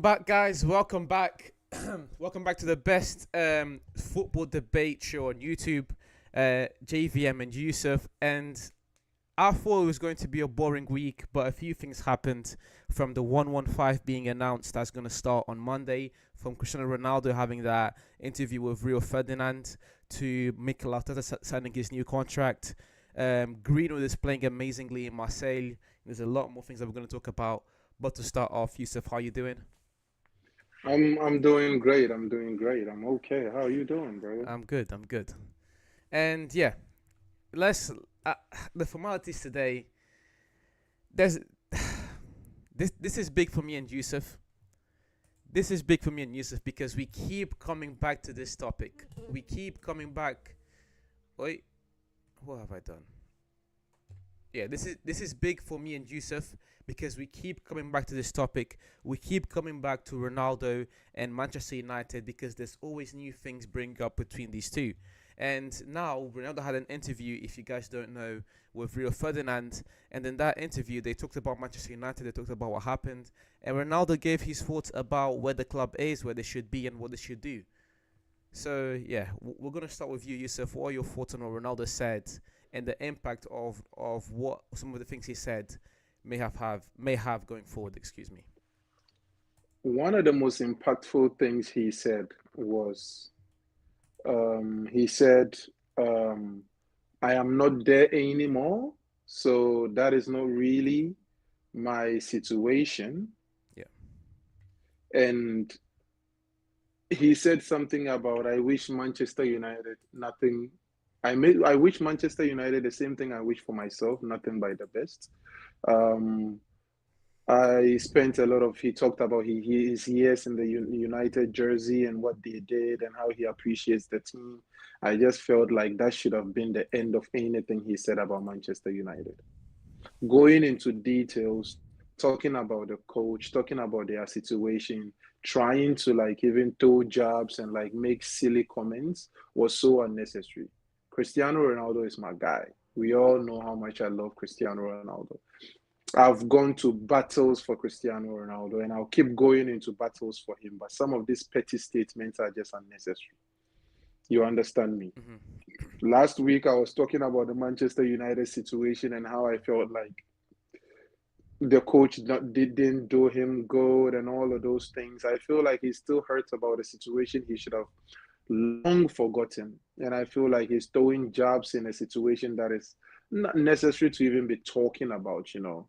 back, guys. Welcome back. Welcome back to the best football debate show on YouTube. JVM and Yusuf. And I thought it was going to be a boring week, but a few things happened from the 115 being announced that's going to start on Monday, from Cristiano Ronaldo having that interview with Rio Ferdinand, to Mikel Arteta signing his new contract. Greenwood is playing amazingly in Marseille. There's a lot more things that we're going to talk about. But to start off, Yusuf, how you doing? I'm doing great. I'm doing great. I'm okay. How are you doing, brother? I'm good. I'm good. And yeah, let's uh, the formalities today. There's this is big for me and Yusuf. This is big for me and Yusuf because we keep coming back to this topic. We keep coming back. Wait, what have I done? Yeah, this is big for me and Yusuf because we keep coming back to this topic. We keep coming back to Ronaldo and Manchester United because there's always new things bring up between these two. And now Ronaldo had an interview, if you guys don't know, with Rio Ferdinand, and in that interview they talked about Manchester United, they talked about what happened, and Ronaldo gave his thoughts about where the club is, where they should be, and what they should do. So yeah, we're gonna start with you, Yusuf. What are your thoughts on what Ronaldo said and the impact of what some of the things he said may have going forward? Excuse me. One of the most impactful things he said was, he said, um, I am not there anymore. So that is not really my situation. Yeah. And he said something about, I wish Manchester United nothing. I wish Manchester United the same thing I wish for myself, nothing by the best. Um, I spent a lot of, he talked about his years in the United jersey and what they did and how he appreciates the team. I just felt like that should have been the end of anything he said about Manchester United. Going into details, talking about the coach, talking about their situation, trying to like even throw jabs and like make silly comments was so unnecessary. Cristiano Ronaldo is my guy. We all know how much I love Cristiano Ronaldo. I've gone to battles for Cristiano Ronaldo and I'll keep going into battles for him. But some of these petty statements are just unnecessary. You understand me? Hmm. Last week, I was talking about the Manchester United situation and how I felt like the coach didn't do him good and all of those things. I feel like he still hurts about the situation he should have long forgotten. And I feel like he's throwing jabs in a situation that is not necessary to even be talking about. Hmm.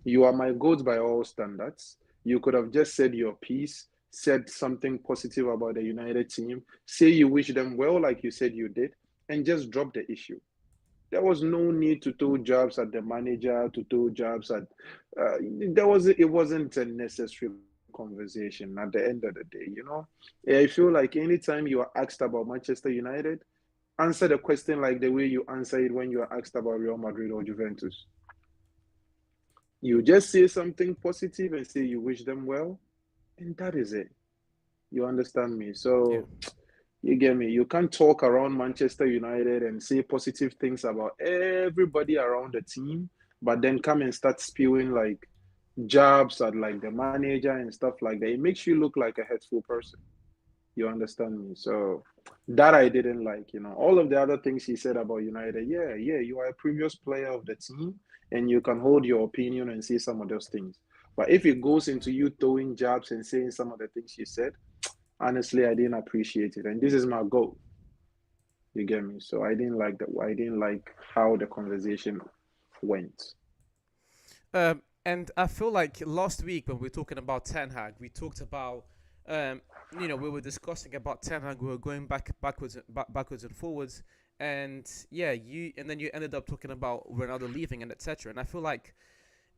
You are my goat by all standards. You could have just said your piece, said something positive about the United team, say you wish them well, like you said you did, and just drop the issue. There was no need to throw jabs at the manager, to throw jabs at. It wasn't a necessary conversation at the end of the day. I feel like anytime you are asked about Manchester United, answer the question like the way you answer it when you are asked about Real Madrid or Juventus. You just say something positive and say you wish them well, and that is it. You understand me? Yeah. So you get me? You can't talk around Manchester United and say positive things about everybody around the team, but then come and start spewing like jabs at like the manager and stuff like that. It makes you look like a hateful person. You understand me? So that I didn't like. All of the other things he said about United, yeah, yeah, you are a previous player of the team and you can hold your opinion and say some of those things. But if it goes into you throwing jabs and saying some of the things you said, honestly, I didn't appreciate it. And this is my goal. You get me? So I didn't like that. I didn't like how the conversation went. And I feel like last week when we were talking about Ten Hag, we talked about, we were discussing about Ten Hag. We were going backwards and forwards, and yeah, and then you ended up talking about Ronaldo leaving and etc. And I feel like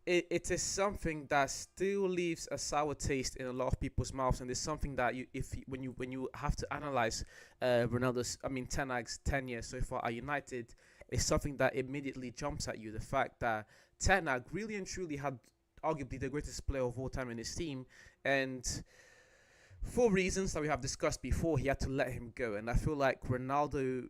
it is something that still leaves a sour taste in a lot of people's mouths, and it's something that when you have to analyze Ten Hag's tenure so far at United, it's something that immediately jumps at you. The fact that Ten Hag really and truly had arguably the greatest player of all time in his team, and for reasons that we have discussed before, he had to let him go. And I feel like Ronaldo,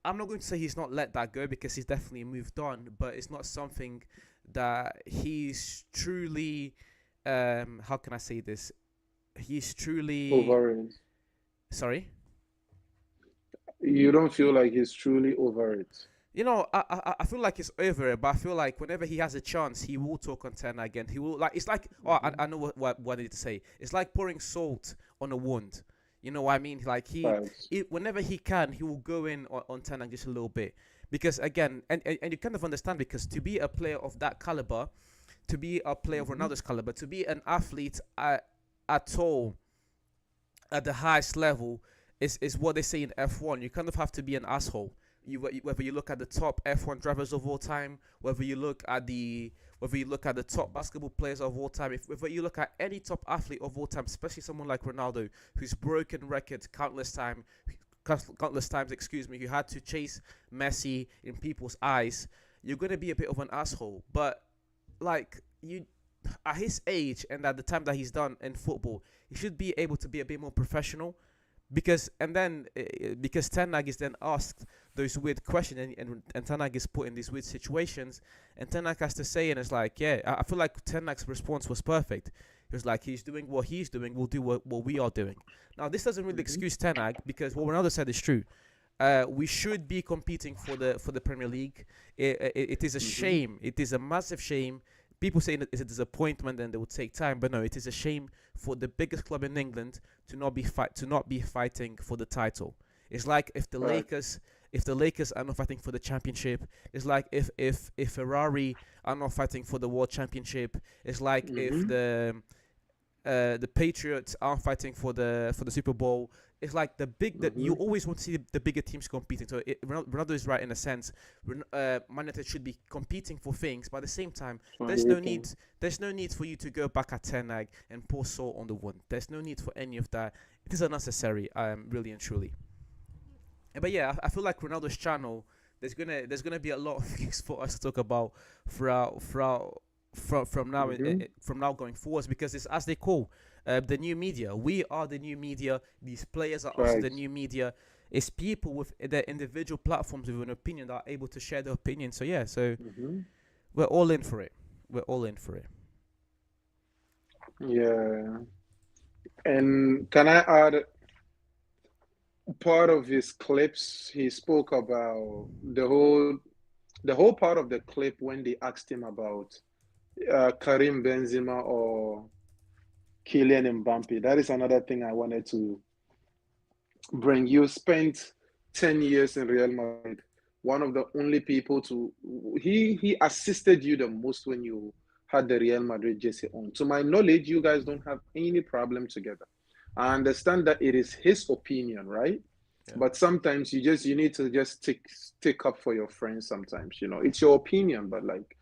I'm not going to say he's not let that go because he's definitely moved on, but it's not something that he's truly how can I say this? He's truly Over it. sorry. You don't feel like he's truly over it. I feel like it's over it, but I feel like whenever he has a chance, he will talk on Ten again. He will like it's like I know what I need to say. It's like pouring salt on a wound. You know what I mean? Like Facts. whenever he can, he will go in on Ten just a little bit because again, and you kind of understand because to be a player of that caliber, to be a player of Mm-hmm. Ronaldo's caliber, to be an athlete at all at the highest level is what they say in F1. You kind of have to be an asshole. Whether you look at the top F1 drivers of all time, whether you look at the top basketball players of all time, whether you look at any top athlete of all time, especially someone like Ronaldo, who's broken records countless times, excuse me, who had to chase Messi in people's eyes, you're gonna be a bit of an asshole. But like you at his age and at the time that he's done in football, he should be able to be a bit more professional. Because Ten Hag is then asked those weird questions and Ten Hag is put in these weird situations and Ten Hag has to say and it's like yeah I feel like Ten Hag's response was perfect. He was like he's doing what he's doing, we'll do what we are doing. Now this doesn't really Mm-hmm. excuse Ten Hag because what Ronaldo said is true. We should be competing for the Premier League. It is a Mm-hmm. shame. It is a massive shame. People say it's a disappointment and it will take time, but no, it is a shame for the biggest club in England to not be fighting for the title. It's like Facts. if the Lakers are not fighting for the championship. It's like if Ferrari are not fighting for the world championship. It's like if Mm-hmm. the Patriots are fighting for the Super Bowl. It's like that Mm-hmm. you always want to see the bigger teams competing. So Ronaldo is right in a sense. Man United should be competing for things, but at the same time, For there's no everything. need. There's no need for you to go back at Ten Hag and pour salt on the wound. There's no need for any of that. It is unnecessary. Really and truly. But yeah, I feel like Ronaldo's channel. There's gonna be a lot of things for us to talk about from now Mm-hmm. from now going forwards because it's as they call the new media. We are the new media. These players are also the Facts. new media. It's people with their individual platforms with an opinion that are able to share their opinion. So yeah, so Mm-hmm. we're all in for it. We're all in for it. Yeah. And can I add part of his clips? He spoke about the whole part of the clip when they asked him about Karim Benzema or Kylian Mbappe. That is another thing I wanted to bring. You spent 10 years in Real Madrid, one of the only people to he assisted you the most when you had the Real Madrid jersey on. To my knowledge, you guys don't have any problem together. I understand that it is his opinion, right? Yeah. But sometimes you need to just take up for your friends sometimes, It's your opinion, but like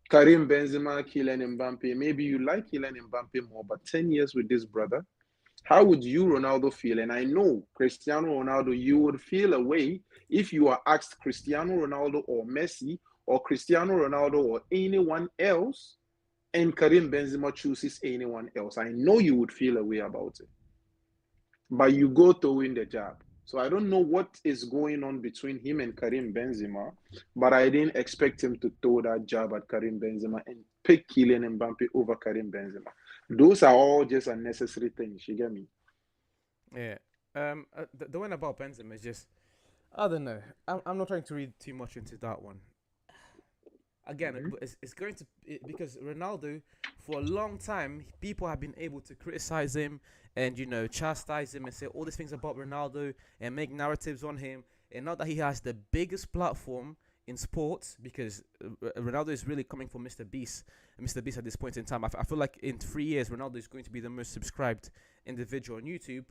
Karim Benzema, Kylian Mbappe, maybe you like Kylian Mbappe more, but 10 years with this brother, how would you, Ronaldo, feel? And I know Cristiano Ronaldo, you would feel a way if you are asked Cristiano Ronaldo or Messi or Cristiano Ronaldo or anyone else, and Karim Benzema chooses anyone else. I know you would feel a way about it, but you go to win the job. So I don't know what is going on between him and Karim Benzema, but I didn't expect him to throw that job at Karim Benzema and pick Kylian Mbappe over Karim Benzema. Those are all just unnecessary things. You get me? Yeah. The one about Benzema is just I don't know. I'm not trying to read too much into that one. Again, Mm-hmm. it's going to because Ronaldo for a long time people have been able to criticize him and chastise him and say all these things about Ronaldo and make narratives on him. And now that he has the biggest platform in sports, because Ronaldo is really coming for Mr. Beast at this point in time. I feel like in 3 years Ronaldo is going to be the most subscribed individual on YouTube.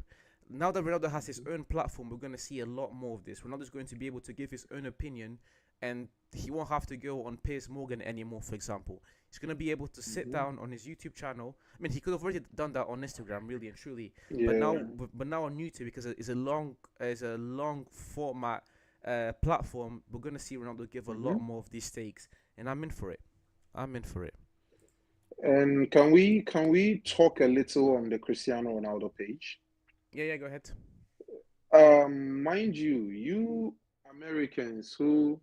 Now that Ronaldo has his own platform, we're going to see a lot more of this. Ronaldo is going to be able to give his own opinion, and he won't have to go on Piers Morgan anymore, for example. He's going to be able to sit Mm-hmm. down on his YouTube channel. I mean, he could have already done that on Instagram, really and truly, but Yeah. now on YouTube because it's a long format platform. We're going to see Ronaldo give a Mm-hmm. lot more of these stakes, and I'm in for it. I'm in for it. And can we talk a little on the Cristiano Ronaldo page? Yeah, yeah. Go ahead. Mind you, you Americans who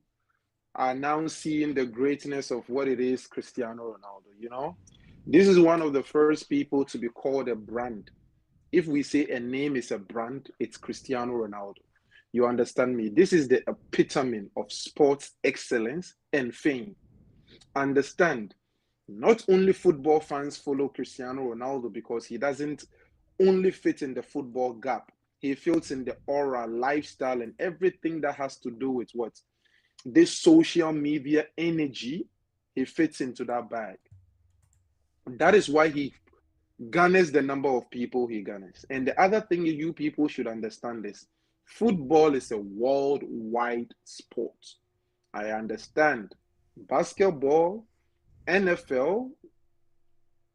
are now seeing the greatness of what it is Cristiano Ronaldo, This is one of the first people to be called a brand. If we say a name is a brand, it's Cristiano Ronaldo. You understand me? This is the epitome of sports excellence and fame. Understand, not only football fans follow Cristiano Ronaldo because he doesn't only fit in the football gap. He fits in the aura, lifestyle, and everything that has to do with what? This social media energy, he fits into that bag. That is why he garners the number of people he garners. And the other thing you people should understand is football is a worldwide sport. I understand basketball, NFL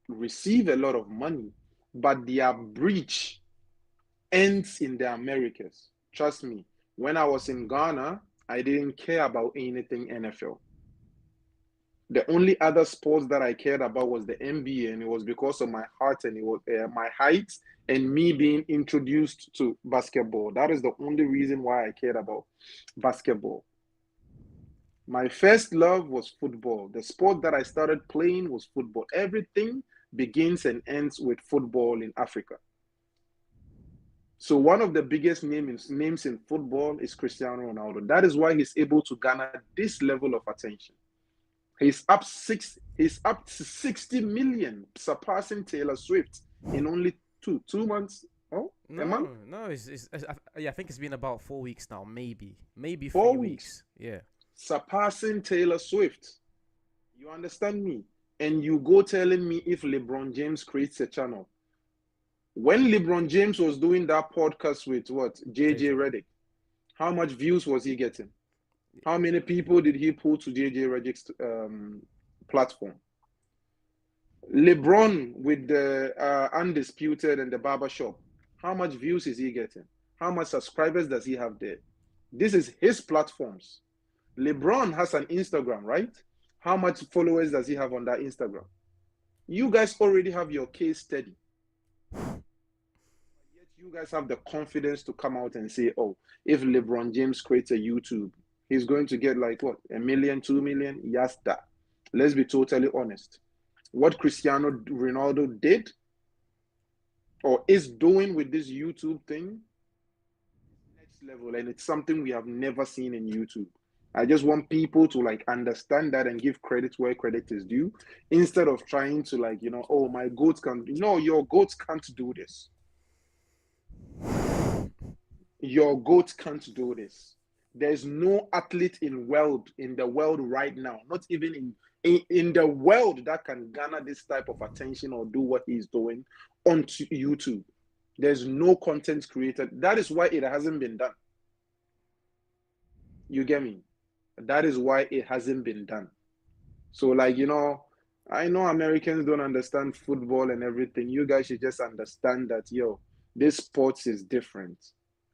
receive a lot of money, but their breach ends in the Americas. Trust me, when I was in Ghana, I didn't care about anything NFL. The only other sports that I cared about was the NBA, and it was because of my heart and it was my height and me being introduced to basketball. That is the only reason why I cared about basketball. My first love was football. The sport that I started playing was football. Everything begins and ends with football in Africa. So one of the biggest names in football is Cristiano Ronaldo. That is why he's able to garner this level of attention. He's up to 60 million, surpassing Taylor Swift in only two months. Oh, a month? No. Yeah, I think it's been about 4 weeks now, maybe 4 weeks. Weeks. Yeah. Surpassing Taylor Swift. You understand me? And you go telling me if LeBron James creates a channel. When LeBron James was doing that podcast with what? JJ JJ. Redick, how much views was he getting? How many people did he pull to JJ Redick's platform? LeBron with the Undisputed and the Barbershop, how much views is he getting? How much subscribers does he have there? This is his platforms. LeBron has an Instagram, right? How much followers does he have on that Instagram? You guys already have your case study. Yet you guys have the confidence to come out and say, oh, if LeBron James creates a YouTube, he's going to get like what, a million, 2 million? Yes, that. Let's be totally honest. What Cristiano Ronaldo did or is doing with this YouTube thing, next level, and it's something we have never seen in YouTube. I just want people to like understand that and give credit where credit is due, instead of trying to like, oh, my goats can. No, your goats can't do this. Your goats can't do this. There's no athlete in the world right now, not even in the world, that can garner this type of attention or do what he's doing on YouTube. There's no content created. That is why it hasn't been done. You get me? That is why it hasn't been done. So, like, I know Americans don't understand football and everything. You guys should just understand that, yo, this sport is different.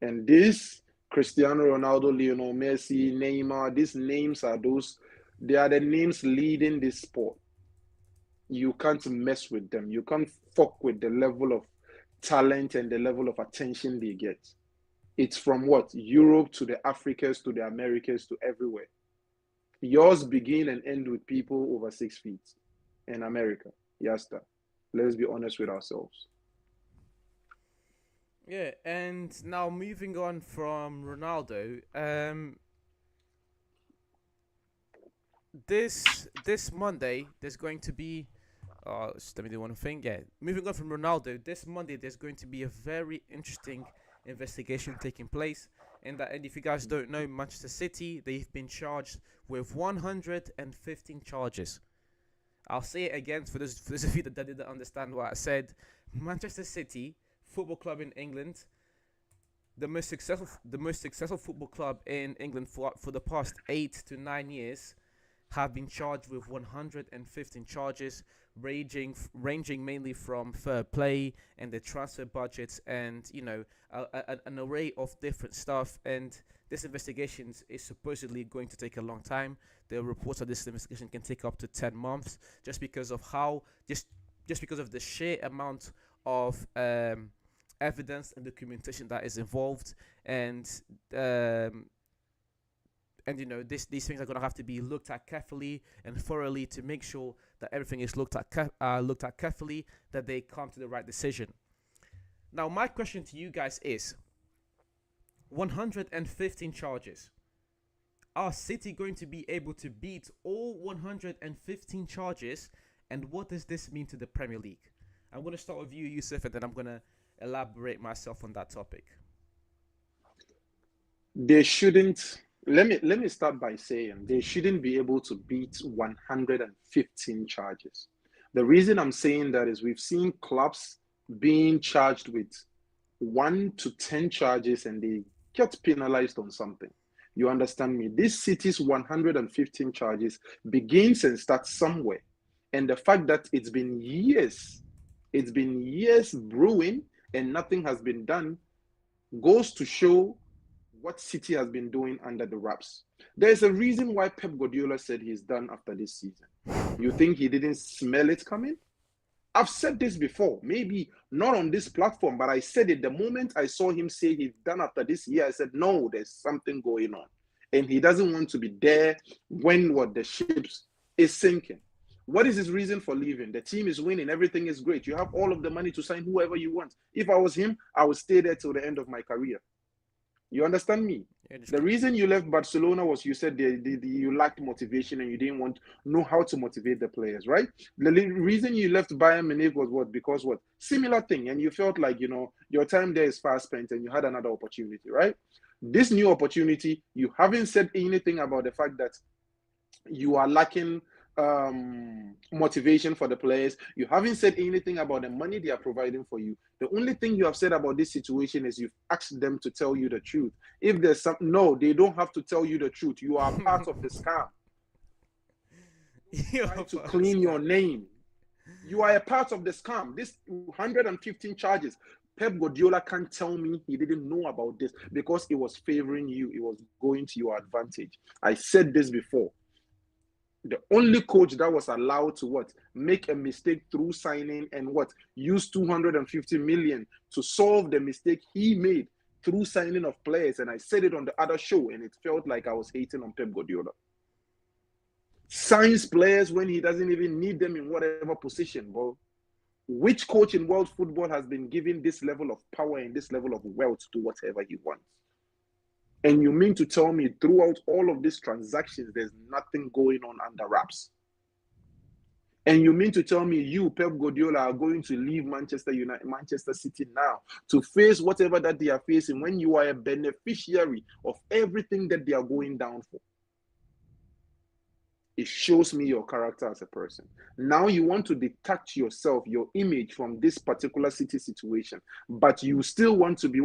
And this Cristiano Ronaldo, Lionel Messi, Neymar, these names they are the names leading this sport. You can't mess with them. You can't fuck with the level of talent and the level of attention they get. It's from what? Europe to the Africas to the Americas to everywhere. Yours begin and end with people over 6 feet in America. Yasta. Let's be honest with ourselves. Yeah, and now moving on from Ronaldo, this Monday there's going to be just let me do one thing. Yeah, moving on from Ronaldo, this Monday there's going to be a very interesting investigation taking place. And if you guys don't know, Manchester City, they've been charged with 115 charges. I'll say it again for those of you that didn't understand what I said. Manchester City, football club in England, the most successful football club in England for the past 8 to 9 years, have been charged with 115 charges, ranging mainly from fair play and the transfer budgets, and an array of different stuff. And this investigation is supposedly going to take a long time. The reports of this investigation can take up to 10 months, just because of just because of the sheer amount of evidence and documentation that is involved. And and these things are gonna have to be looked at carefully and thoroughly to make sure that everything is looked at carefully, that they come to the right decision. Now, my question to you guys is: 115 charges. Are City going to be able to beat all 115 charges? And what does this mean to the Premier League? I'm going to start with you, Yusuf, and then I'm going to elaborate myself on that topic. They shouldn't. Let me start by saying they shouldn't be able to beat 115 charges. The reason I'm saying that is we've seen clubs being charged with 1 to 10 charges and they get penalized on something. You understand me? This City's 115 charges begins and starts somewhere. And the fact that it's been years brewing and nothing has been done goes to show what City has been doing under the wraps. There's a reason why Pep Guardiola said he's done after this season. You think he didn't smell it coming? I've said this before, maybe not on this platform, but I said it the moment I saw him say he's done after this year. I said, no, there's something going on. And he doesn't want to be there when the ship is sinking. What is his reason for leaving? The team is winning. Everything is great. You have all of the money to sign whoever you want. If I was him, I would stay there till the end of my career. You understand me? Yeah, the reason you left Barcelona was you said you lacked motivation and you didn't know how to motivate the players, right? The reason you left Bayern Munich was what? Because what? Similar thing. And you felt like, your time there is fast spent and you had another opportunity, right? This new opportunity, you haven't said anything about the fact that you are lacking motivation for the players. You haven't said anything about the money they are providing for you. The only thing you have said about this situation is you've asked them to tell you the truth. If there's no, they don't have to tell you the truth. You are part of the scam. Trying to clean your name. You are a part of the scam. This 115 charges. Pep Guardiola can't tell me he didn't know about this because it was favoring you. It was going to your advantage. I said this before. The only coach that was allowed to make a mistake through signing and use 250 million to solve the mistake he made through signing of players. And I said it on the other show and it felt like I was hating on Pep Guardiola. Signs players when he doesn't even need them in whatever position, bro. Which coach in world football has been given this level of power and this level of wealth to do whatever he wants? And you mean to tell me throughout all of these transactions, there's nothing going on under wraps? And you mean to tell me you, Pep Guardiola, are going to leave Manchester City now to face whatever that they are facing when you are a beneficiary of everything that they are going down for? It shows me your character as a person. Now you want to detach yourself, your image from this particular City situation, but you still want to be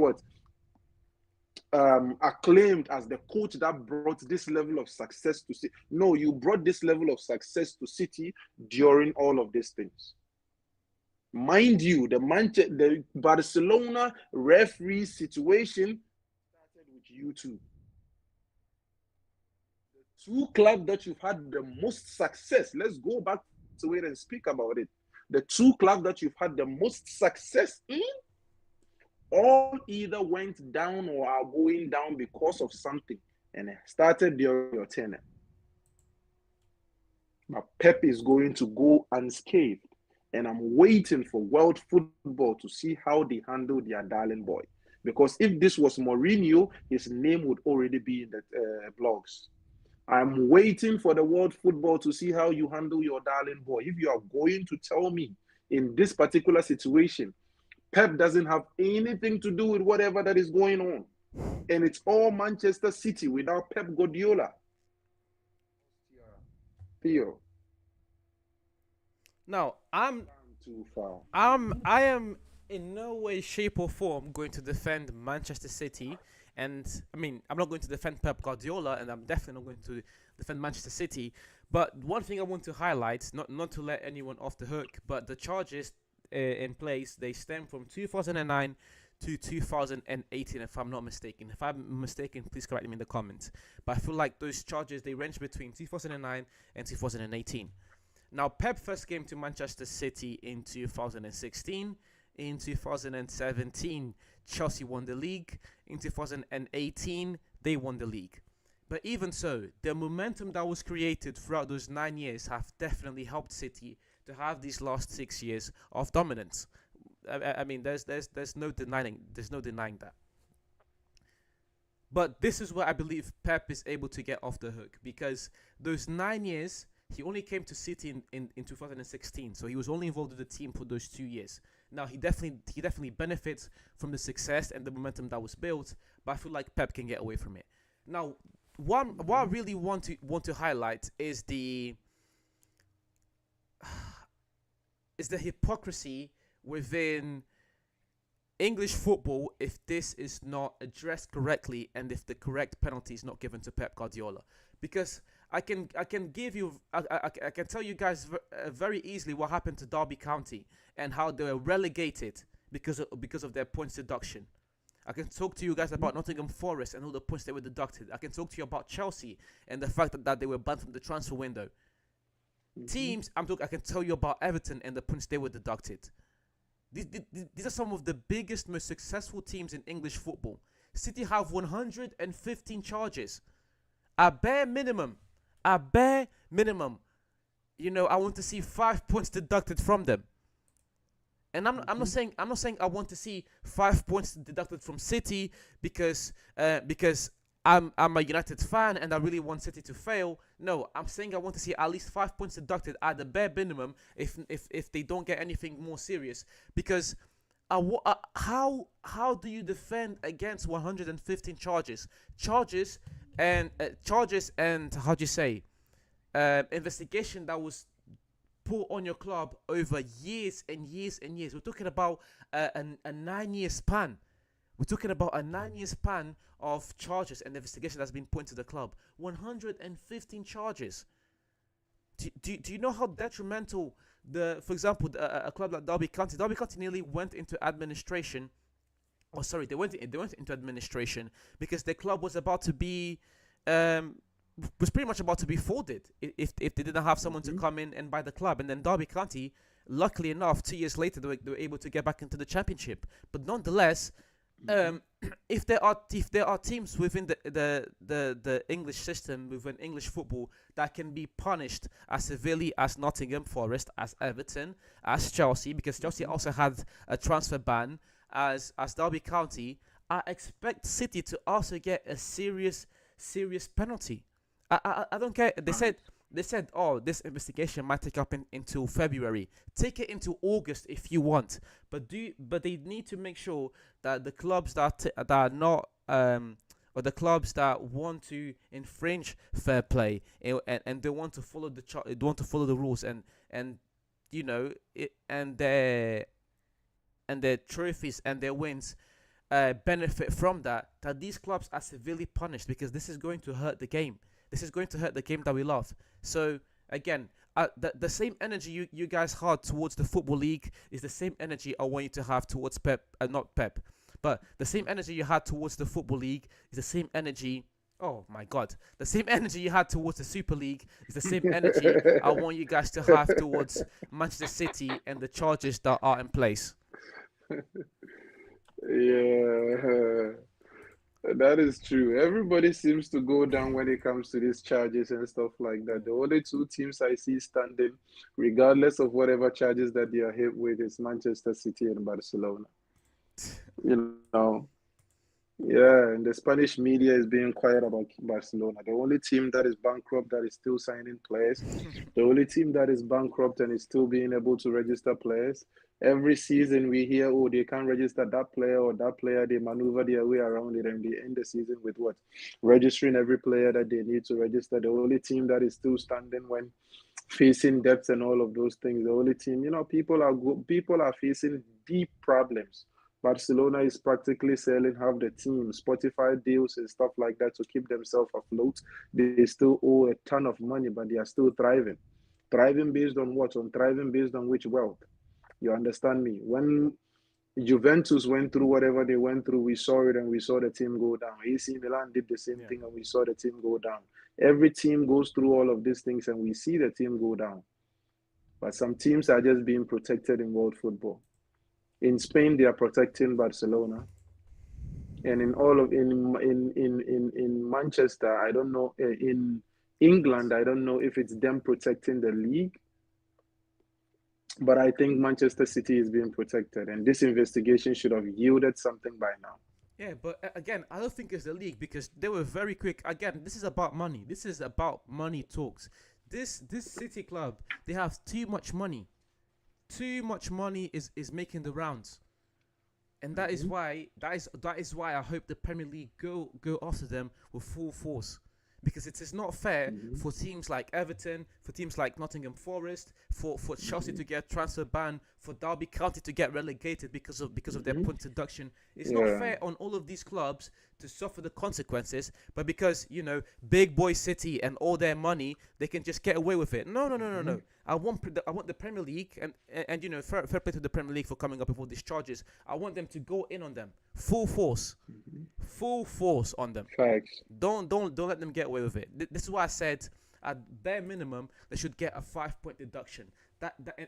acclaimed as the coach that brought this level of success to City. No, you brought this level of success to City during all of these things. Mind you, the Barcelona referee situation started with you two. The two clubs that you've had the most success, let's go back to it and speak about it. The two clubs that you've had the most success in all either went down or are going down because of something, and it started during your tenure. But Pep is going to go unscathed, and I'm waiting for world football to see how they handle their darling boy. Because if this was Mourinho, his name would already be in the blogs. I'm waiting for the world football to see how you handle your darling boy. If you are going to tell me in this particular situation, Pep doesn't have anything to do with whatever that is going on. And it's all Manchester City without Pep Guardiola. Theo. Now, I am in no way, shape, or form going to defend Manchester City. And I mean, I'm not going to defend Pep Guardiola, and I'm definitely not going to defend Manchester City. But one thing I want to highlight, not to let anyone off the hook, but the charges in place, they stem from 2009 to 2018, if I'm not mistaken. If I'm mistaken, please correct me in the comments. But I feel like those charges, they range between 2009 and 2018. Now, Pep first came to Manchester City in 2016. In 2017, Chelsea won the league. In 2018, they won the league. But even so, the momentum that was created throughout those 9 years have definitely helped City to have these last 6 years of dominance. I mean, there's no denying that. But this is where I believe Pep is able to get off the hook because those 9 years, he only came to City in 2016, so he was only involved with the team for those 2 years. Now he definitely benefits from the success and the momentum that was built, but I feel like Pep can get away from it. Now, what I Mhm. really want to highlight is the hypocrisy within English football if this is not addressed correctly and if the correct penalty is not given to Pep Guardiola. Because I can give you I can tell you guys very easily what happened to Derby County and how they were relegated because of their points deduction. I can talk to you guys about Nottingham Forest and all the points they were deducted. I can talk to you about Chelsea and the fact that they were banned from the transfer window. Mhm. Teams, I can tell you about Everton and the points they were deducted. These are some of the biggest, most successful teams in English football. City have 115 charges. A bare minimum. A bare minimum. I want to see 5 points deducted from them. And Mhm. I'm not saying I want to see 5 points deducted from City because I'm a United fan and I really want City to fail. No, I'm saying I want to see at least 5 points deducted at the bare minimum if they don't get anything more serious. Because how do you defend against 115 charges and how do you say investigation that was put on your club over years and years and years. We're talking about a 9 year span. We're talking about a 9 year span of charges and investigation that's been put into the club. 115 charges. Do you know how detrimental for example, a club like Derby County nearly went into administration. Oh, sorry, they went into administration because their club um, was pretty much about to be folded if they didn't have someone to Mhm. come in and buy the club. And then Derby County, luckily enough, 2 years later they were able to get back into the championship. But nonetheless, Mhm. um, if there are teams within the English system within English football that can be punished as severely as Nottingham Forest, as Everton, as Chelsea, because Chelsea Mhm. also had a transfer ban, as Derby County, I expect City to also get a serious penalty. I don't care. They said Right. they said, oh, this investigation might take up until February. Take it into August if you want, but they need to make sure that the clubs that are not or the clubs that want to infringe fair play and they want to follow they want to follow the rules and and their trophies and their wins benefit from that these clubs are severely punished because this is going to hurt the game. This is going to hurt the game that we love. So again, the same energy you guys had towards the football league is the same energy I want you to have towards Pep, not Pep, but the same energy you had towards the football league is the same energy. Oh my God! The same energy you had towards the Super League is the same energy I want you guys to have towards Manchester City and the charges that are in place. Yeah, that is true. Everybody seems to go down when it comes to these charges and stuff like that. The only two teams I see standing, regardless of whatever charges that they are hit with, is Manchester City and Barcelona. You know, yeah, and the Spanish media is being quiet about Barcelona. The only team that is bankrupt that is still signing players, the only team that is bankrupt and is still being able to register players. Every season we hear, oh, they can't register that player or that player. They maneuver their way around it and they end the season with what? Registering every player that they need to register. The only team that is still standing when facing debts and all of those things. The only team, people are facing deep problems. Barcelona is practically selling half the team, Spotify deals and stuff like that to keep themselves afloat. They still owe a ton of money, but they are still thriving. Thriving based on what? On thriving based on which wealth? You understand me? When Juventus went through whatever they went through, we saw it and we saw the team go down. AC Milan did the same Yeah. thing and we saw the team go down. Every team goes through all of these things and we see the team go down. But some teams are just being protected in world football. In Spain, they are protecting Barcelona. And in all of in Manchester, I don't know, in England, I don't know if it's them protecting the league, but I think Manchester City is being protected, and this investigation should have yielded something by now. Yeah, but again, I don't think it's the league because they were very quick. Again, this is about money. This is about money talks. This City club, they have too much money. Too much money is making the rounds. And Hmm. that is why I hope the Premier League go after them with full force, because it is not fair Hmm. for teams like Everton, for teams like Nottingham Forest, for Chelsea Hmm. to get transfer ban, for Derby County to get relegated because of their Hmm. point deduction. It's not Yeah. fair on all of these clubs to suffer the consequences, but because big boy City and all their money, they can just get away with it. No, no, no, no, Hmm. no. I want the Premier League and fair play to the Premier League for coming up with all these charges. I want them to go in on them Hmm. full force on them. Facts. Don't let them get away with it. This is why I said at bare minimum they should get a 5 point deduction.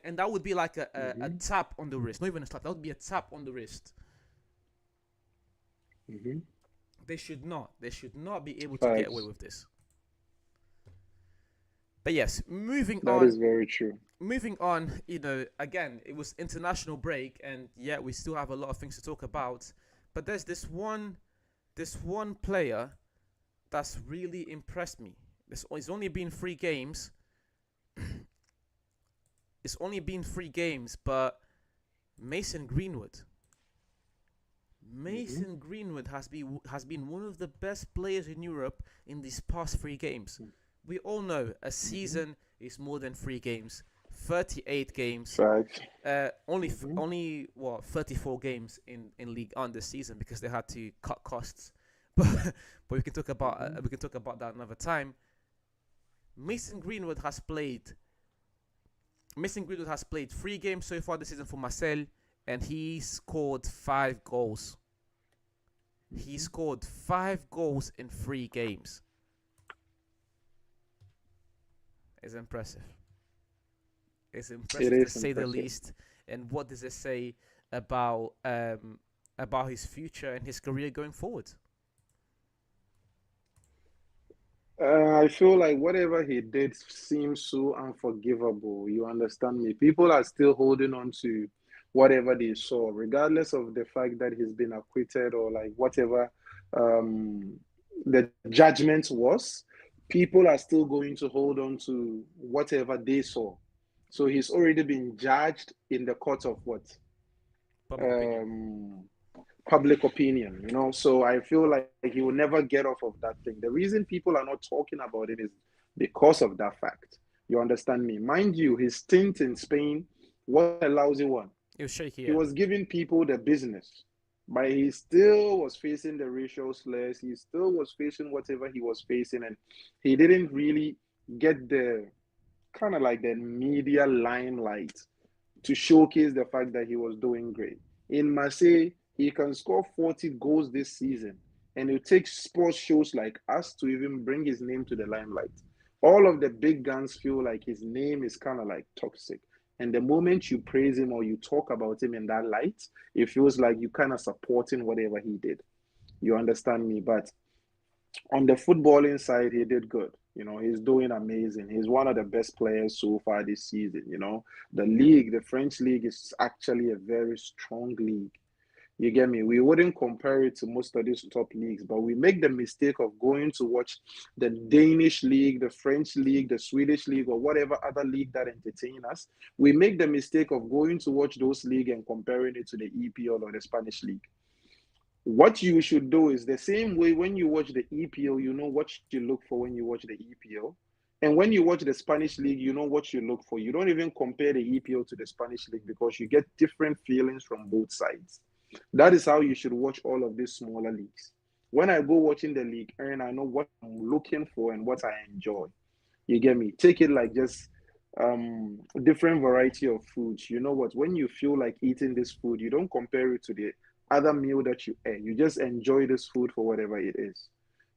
And that would be like a Hmm. tap on the wrist, not even a slap. That would be a tap on the wrist. Hmm. They should not be able to get away Facts. with this. But yes, That is very true. moving on, again, it was international break, and yeah, we still have a lot of things to talk about. But there's this one player that's really impressed me. It's only been 3 games. It's only been 3 games, but Mason Greenwood. Hmm. Mason Greenwood has been one of the best players in Europe in these past 3 games. We all know a Hmm. season is more than 3 games. 38 games. Facts. Only Hmm. what 34 games in League on this season because they had to cut costs. But Hmm. we can talk about that another time. Mason Greenwood has played. Mason Greenwood has played 3 games so far this season for Marseille, and he scored 5 goals. He Hmm. scored 5 goals in 3 games. It's impressive. It's It impressive to is say the impressive. least. And what does it say about about his future and his career going forward? I feel like whatever he did seems so unforgivable. You understand me? People are still holding on to whatever they saw, regardless of the fact that he's been acquitted or like whatever um, the judgment was. People are still going to hold on to whatever they saw. So he's already been judged in the court of what? Public opinion. Um, Public opinion, you know. So I feel like he will never get off of that thing. The reason people are not talking about it is because of that fact. You understand me? Mind you, his stint in Spain was a lousy one. It was shaky, He yeah. was giving people the business, but he still was facing the racial slurs. He still was facing whatever he was facing, and he didn't really get the kind of like the media limelight to showcase the fact that he was doing great. In Marseille, he can score 40 goals this season, and it takes sports shows like us to even bring his name to the limelight. All of the big guns feel like his name is kind of like toxic. And the moment you praise him or you talk about him in that light, it feels like you kind of supporting whatever he did. You understand me? But on the footballing side, he did good. You know, he's doing amazing. He's one of the best players so far this season. You know, the league, the French league, is actually a very strong league. You get me? We wouldn't compare it to most of these top leagues, but we make the mistake of going to watch the Danish league, the French league, the Swedish league, or whatever other league that entertain us. We make the mistake of going to watch those league and comparing it to the EPL or the Spanish league. What you should do is the same way when you watch the EPL, you know what you look for when you watch the EPL. And when you watch the Spanish league, you know what you look for. You don't even compare the EPL to the Spanish league because you get different feelings from both sides. That is how you should watch all of these smaller leagues. When I go watching the league, and I know what I'm looking for and what I enjoy. You get me? Take it like just different variety of foods. You know what? When you feel like eating this food, you don't compare it to the other meal that you eat. You just enjoy this food for whatever it is.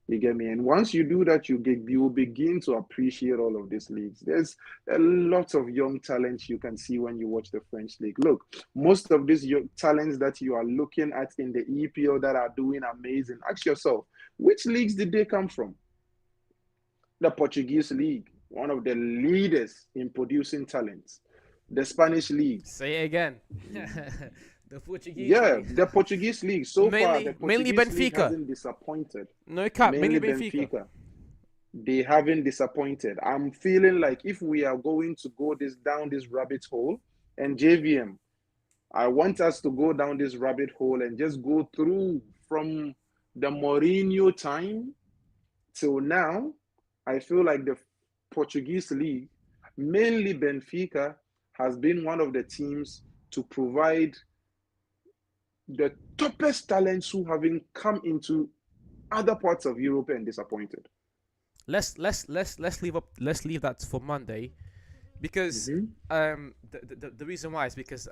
You get me? And once you do that, you will begin to appreciate all of these leagues. There's a lot of young talents you can see when you watch the French league. Look, most of these young talents that you are looking at in the EPL that are doing amazing, ask yourself, which leagues did they come from? The Portuguese league, one of the leaders in producing talents. The Spanish league. Say it again. The Portuguese Yeah, league. the Portuguese league. So far, the Mainly Portuguese league Benfica. hasn't disappointed. No cap, mainly Mainly Benfica. Benfica. They haven't disappointed. I'm feeling like if we are going to go down this rabbit hole, and JVM, I want us to go down this rabbit hole and just go through from the Mourinho time till now. I feel like the Portuguese league, mainly Benfica, has been one of the teams to provide the toppest talents who haven't come into other parts of Europe and disappointed. Let's leave that for Monday, because Mm-hmm. the reason why is because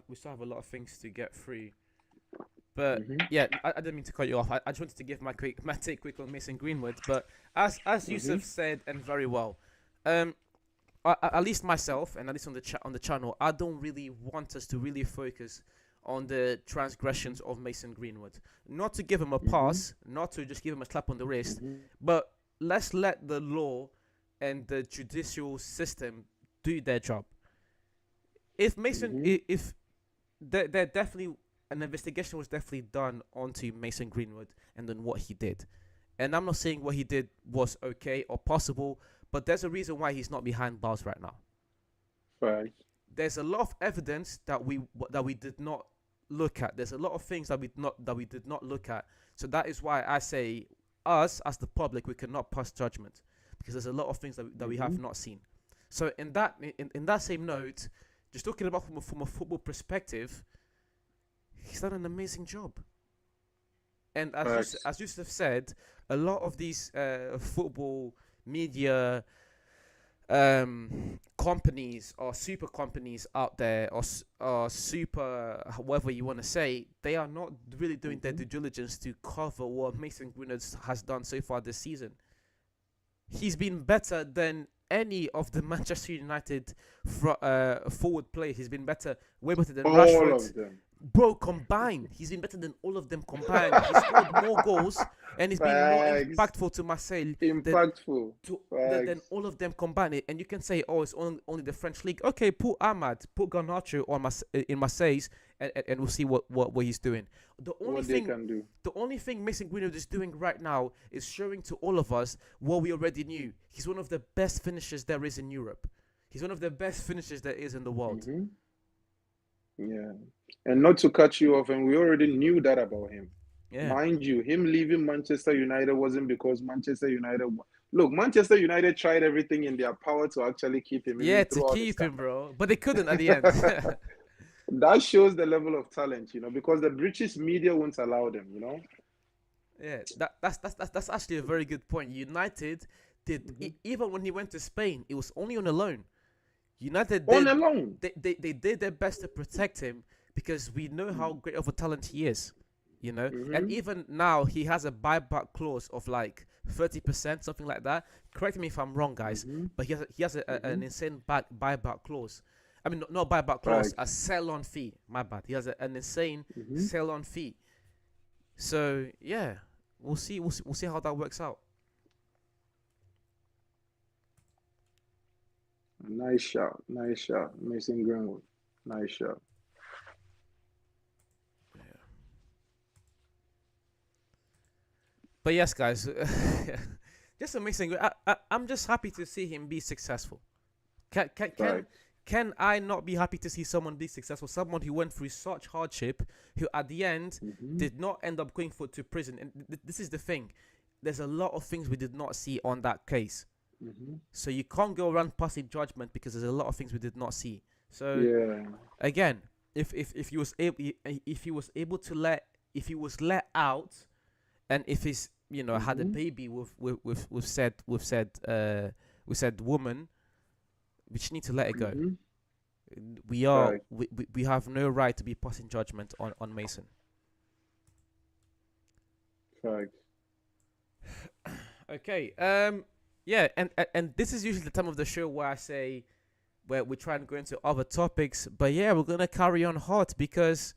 we still have a lot of things to get through. But Mm-hmm. yeah, I didn't mean to cut you off. I just wanted to give my take quick on Mason Greenwood. But as Mm-hmm. Yusuf said, and very well, um, at least myself, and at least on the channel, I don't really want us to really focus on the transgressions of Mason Greenwood. Not to give him a Mm-hmm. pass, not to just give him a slap on the wrist, Mm-hmm. but let's let the law and the judicial system do their job. If Mason, Mm-hmm. if there definitely an investigation was definitely done onto Mason Greenwood and then what he did. And I'm not saying what he did was okay or possible, but there's a reason why he's not behind bars right now. Right. There's a lot of evidence that we did not look at. There's a lot of things that we did not look at. So that is why I say us as the public, we cannot pass judgment, because there's a lot of things that we Mm-hmm. have not seen. So in that same note, just talking about from a football perspective, he's done an amazing job. And Facts. as Yusuf said, a lot of these football media companies or super companies out there, or super whatever you want to say, they are not really doing their Mm-hmm. due diligence to cover what Mason Greenwood has done so far this season. He's been better than any of the Manchester United forward players. He's been better, way better than All Rashford. of them. Bro, combined, he's been better than all of them combined. He scored more goals, and he's been more Facts. impactful to Marseille than Impactful. than Facts. all of them combined. And you can say, oh, it's only the French league. Okay, put Ahmad, put Garnacho on in Marseille, and we'll see what he's doing. The only What they thing can do. the only thing Mason Greenwood is doing right now is showing to all of us what we already knew. He's one of the best finishers there is in Europe. He's one of the best finishers there is in the world. Mm-hmm. Yeah. And not to cut you off, and we already knew that about him. Yeah. Mind you, him leaving Manchester United wasn't because Manchester United. Look, Manchester United tried everything in their power to actually keep him Yeah, even to throughout the keep him, scandal. bro. But they couldn't at the end. That shows the level of talent, because the British media won't allow them. Yeah, that's actually a very good point. United did Mm-hmm. even when he went to Spain, it was only on a loan. United On did alone. they did their best to protect him, because we know how great of a talent he is, And Mm-hmm. even now he has a buyback clause of like 30%, something like that. Correct me if I'm wrong, guys, Mm-hmm. but he has an insane buyback clause. I mean, not buyback clause, Right. a sell-on fee. My bad. He has an insane Mm-hmm. sell-on fee. So yeah, we'll see. We'll see how that works out. Nice shot. Nice shot. Mason Greenwood. Nice shot. But yes, guys, just amazing. I'm just happy to see him be successful. Can can can Right. can I not be happy to see someone be successful? Someone who went through such hardship, who at the end Mm-hmm. did not end up going to prison. And this is the thing. There's a lot of things we did not see on that case. Mm-hmm. So you can't go around passing judgment, because there's a lot of things we did not see. So Yeah. again, if he was able if he was let out, and if he's had a Mm-hmm. baby with said woman, we just need to let it go. Mm-hmm. We Right. we have no right to be passing judgment on Mason. Right. Okay. Yeah, and this is usually the time of the show where I say where we try and go into other topics. But yeah, we're gonna carry on hot because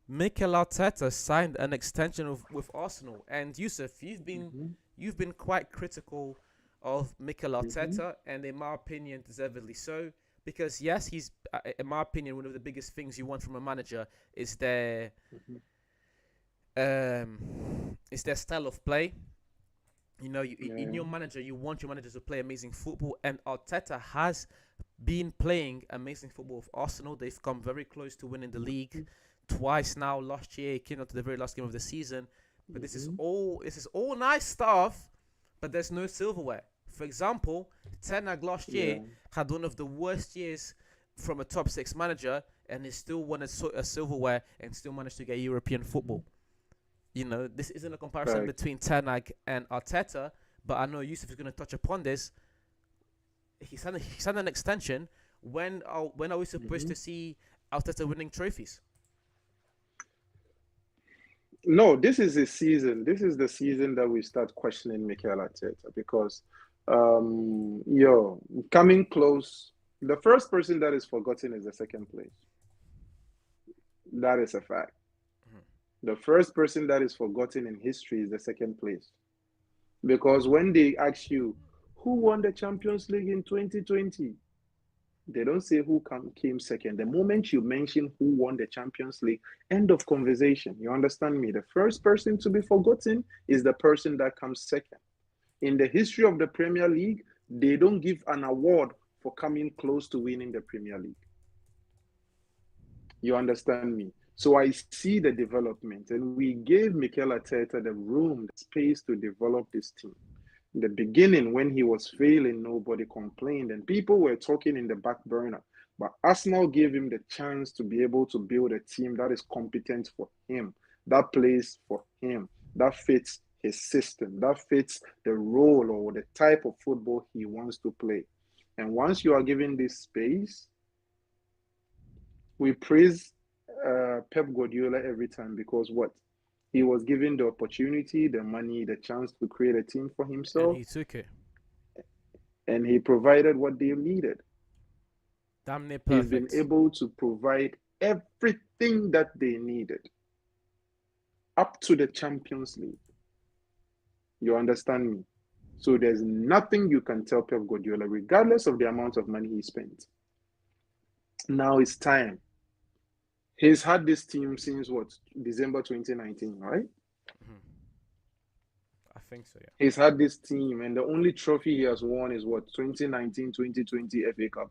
Mikel Arteta signed an extension with Arsenal. And Yusuf, Mm-hmm. you've been quite critical of Mikel Mm-hmm. Arteta, and in my opinion, deservedly so. Because yes, he's in my opinion one of the biggest things you want from a manager is Mm-hmm. their style of play. You know, in Yeah. your manager, you want your manager to play amazing football, and Arteta has been playing amazing football with Arsenal. They've come very close to winning the league twice now. Last year, it came up to the very last game of the season. But Mm-hmm. this is all nice stuff, but there's no silverware. For example, Ten Hag last year Yeah. had one of the worst years from a top six manager, and he still won a silverware and still managed to get European Mm-hmm. football. You know, this isn't a comparison Right. between Ten Hag and Arteta, but I know Yusuf is going to touch upon this. He signed an extension. When are we supposed Mm-hmm. to see Arteta winning trophies? No, this is a season. This is the season that we start questioning Mikel Arteta because, coming close, the first person that is forgotten is the second place. That is a fact. Mhm. The first person that is forgotten in history is the second place. Because when they ask you who won the Champions League in 2020, they don't say came second. The moment you mention who won the Champions League, end of conversation. You understand me? The first person to be forgotten is the person that comes second. In the history of the Premier League, they don't give an award for coming close to winning the Premier League. You understand me? So I see the development, and we gave Mikel Arteta the room, the space to develop this team. In the beginning, when he was failing, nobody complained, and people were talking in the back burner. But Arsenal gave him the chance to be able to build a team that is competent for him, that plays for him, that fits his system, that fits the role or the type of football he wants to play. And once you are given this space, we praise Pep Guardiola every time because what? He was given the opportunity, the money, the chance to create a team for And himself, he took it. and he provided what they needed. Damn near He's been perfect. able to provide everything that they needed up to the Champions League. You understand me? So there's nothing you can tell Pep Guardiola, regardless of the amount of money he spent. Now it's time. He's had this team since what? December 2019, right? Mhm. I think so, yeah. He's had this team, and the only trophy he has won is what? 2019 2020 FA Cup.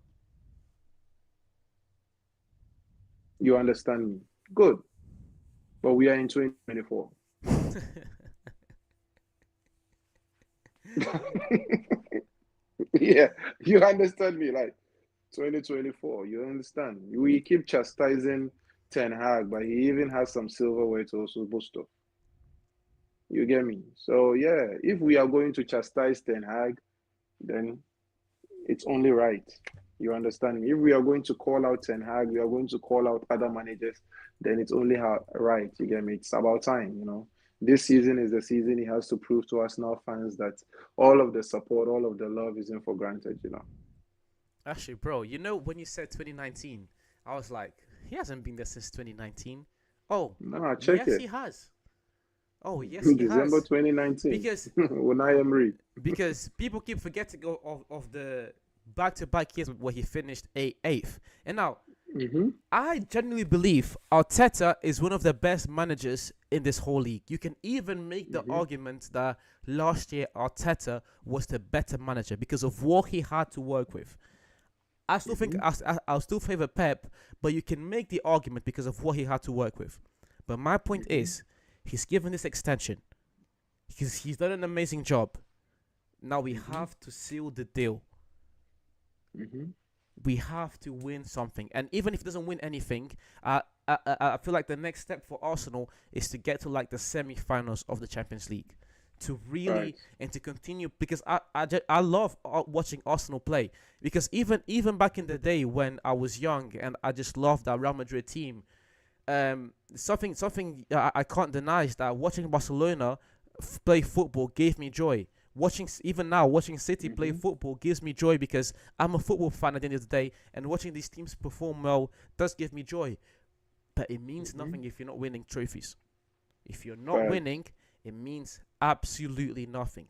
You understand me? Good. But we are in 2024. Yeah, you understand me? Like 2024, you understand? We keep chastising Ten Hag, but he even has some silverware to also boast of. You get me? So, yeah, if we are going to chastise Ten Hag, then it's only right. You understand me? If we are going to call out Ten Hag, we are going to call out other managers, then it's only right. You get me? It's about time. This season is the season he has to prove to us now fans that all of the support, all of the love isn't for granted. Actually, bro, you know when you said 2019, I was like, he hasn't been there since 2019. Oh, No, check yes, it. he has. Oh, yes, he December has. 2019, Because when I am read. because people keep forgetting of the back-to-back years where he finished eighth. And now, Mm-hmm. I genuinely believe Arteta is one of the best managers in this whole league. You can even make the Mm-hmm. argument that last year Arteta was the better manager because of what he had to work with. I still think Mm-hmm. I'll still favor Pep, but you can make the argument because of what he had to work with. But my point Mm-hmm. is, he's given this extension. He's done an amazing job. Now we Mm-hmm. have to seal the deal. Mm-hmm. We have to win something. And even if he doesn't win anything, I feel like the next step for Arsenal is to get to like the semi-finals of the Champions League, to really Right. and to continue because I love watching Arsenal play because even back in the day when I was young and I just loved that Real Madrid team. Something I can't deny is that watching Barcelona play football gave me joy. Even now, watching City play Mm-hmm. football gives me joy because I'm a football fan at the end of the day, and watching these teams perform well does give me joy. But it means Mm-hmm. nothing if you're not winning trophies. If you're not Facts. winning, it means absolutely nothing.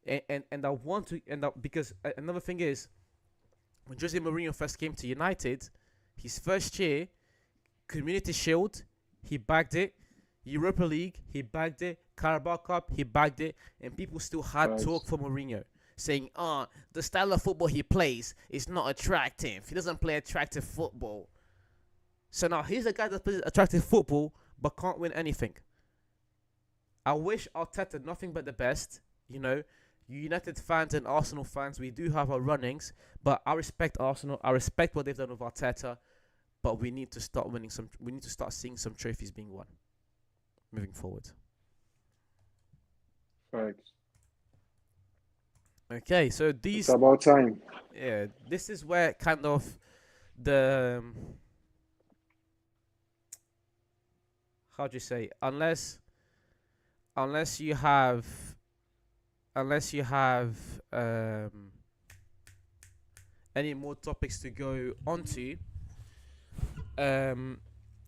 And I want to, because another thing is, when Jose Mourinho first came to United, his first year, Community Shield, he bagged it. Europa League, he bagged it. Carabao Cup, he bagged it. And people still had talk Facts. for Mourinho, saying, the style of football he plays is not attractive. He doesn't play attractive football. So now he's the guy that plays attractive football but can't win anything. I wish Arteta nothing but the best. You know, United fans and Arsenal fans, we do have our runnings, but I respect Arsenal. I respect what they've done with Arteta, but we need to start winning some. We need to start seeing some trophies being won moving forward. Facts. Okay, so It's these, about time. yeah, this is where kind of the how do you say, unless you have unless you have any more topics to go onto, um,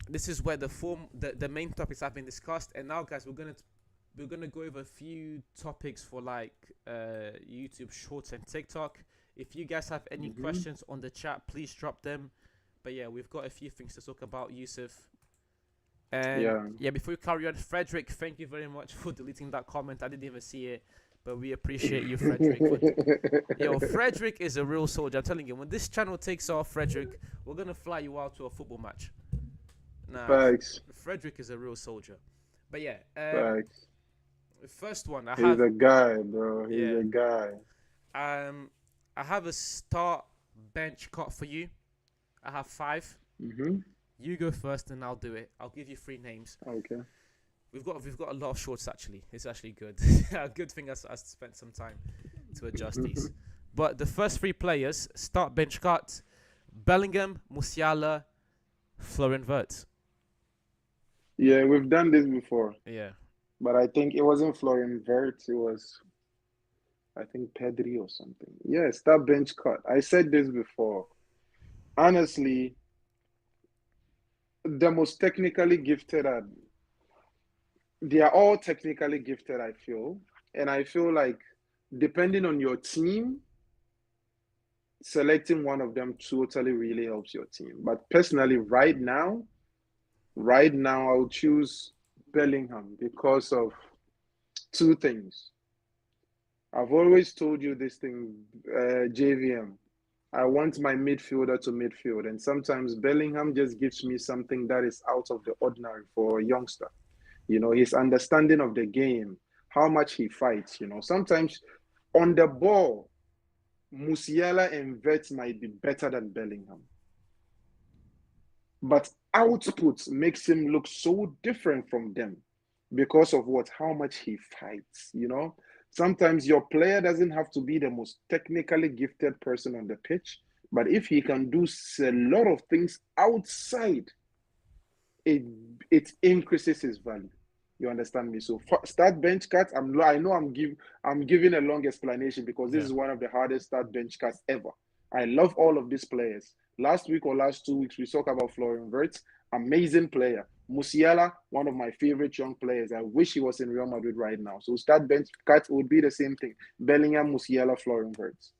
this is where the main topics have been discussed. And now, guys, we're gonna go over a few topics for like YouTube Shorts and TikTok. If you guys have any Mm-hmm. questions on the chat, please drop them. But yeah, we've got a few things to talk about, Yusuf. And Yeah. yeah, before we carry on, Frederick, thank you very much for deleting that comment. I didn't even see it, but we appreciate you, Frederick. Yo, Frederick is a real soldier. I'm telling you, when this channel takes off, Frederick, we're gonna fly you out to a football match. Nah, Facts. Frederick is a real soldier. But yeah, Facts. the first one I He's have, a guy, bro. He's yeah, a guy. um, I have a start bench cut for you. I have five. Mm-hmm. You go first, and I'll do it. I'll give you three names. Okay. We've got a lot of shorts actually. It's actually good. A good thing I spent some time to adjust these. But the first three players start bench cut: Bellingham, Musiala, Florian Wirtz. Yeah, we've done this before, Yeah, but I think it wasn't Florian Wirtz. It was, I think, Pedri or something. Yeah, start bench cut. I said this before. Honestly, the most technically gifted are they are all technically gifted, I feel. And I feel like depending on your team, selecting one of them totally really helps your team. But personally, right now, I'll choose Bellingham because of two things. I've always told you this thing, JVM. I want my midfielder to midfield, and sometimes Bellingham just gives me something that is out of the ordinary for a youngster. His understanding of the game, how much he fights. Sometimes on the ball, Musiala and Vets might be better than Bellingham, but output makes him look so different from them because of what how much he fights. Sometimes your player doesn't have to be the most technically gifted person on the pitch, but if he can do a lot of things outside, it it increases his value. You understand me? So start bench cuts. I know I'm giving a long explanation because this yeah. is one of the hardest start bench cuts ever. I love all of these players. Last week or last 2 weeks, we talked about Florian Wirtz, amazing player. Musiala, one of my favorite young players. I wish he was in Real Madrid right now. So start bench cuts would be the same thing. Bellingham, Musiala, Florian Wirtz.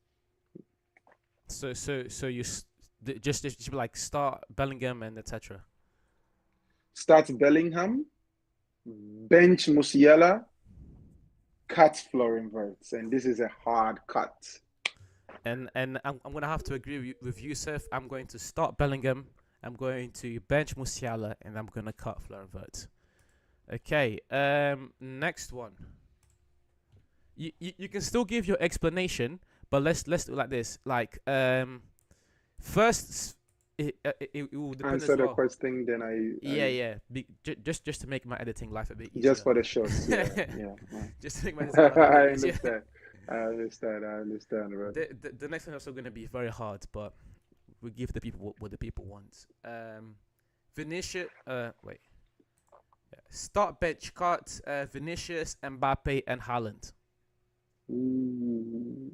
So just like start Bellingham and etc. Start Bellingham, bench Musiala, cut Florian Wirtz, and this is a hard cut. And I'm gonna have to agree with Yusuf. I'm going to start Bellingham. I'm going to bench Musiala, and I'm gonna cut Florian Wirtz. Okay. Next one. You can still give your explanation, but let's do it like this. Like first, it will depend as Answer the well. question, then Yeah, yeah. Just to make my editing life a bit just easier. for the shorts. Yeah, yeah. Just to make my editing life a I bit easier. understand. I understand, bro. The next one is also going to be very hard, but we give the people what the people want. Vinicius. Wait. Start bench cut. Vinicius, Mbappe, and Haaland. Ooh.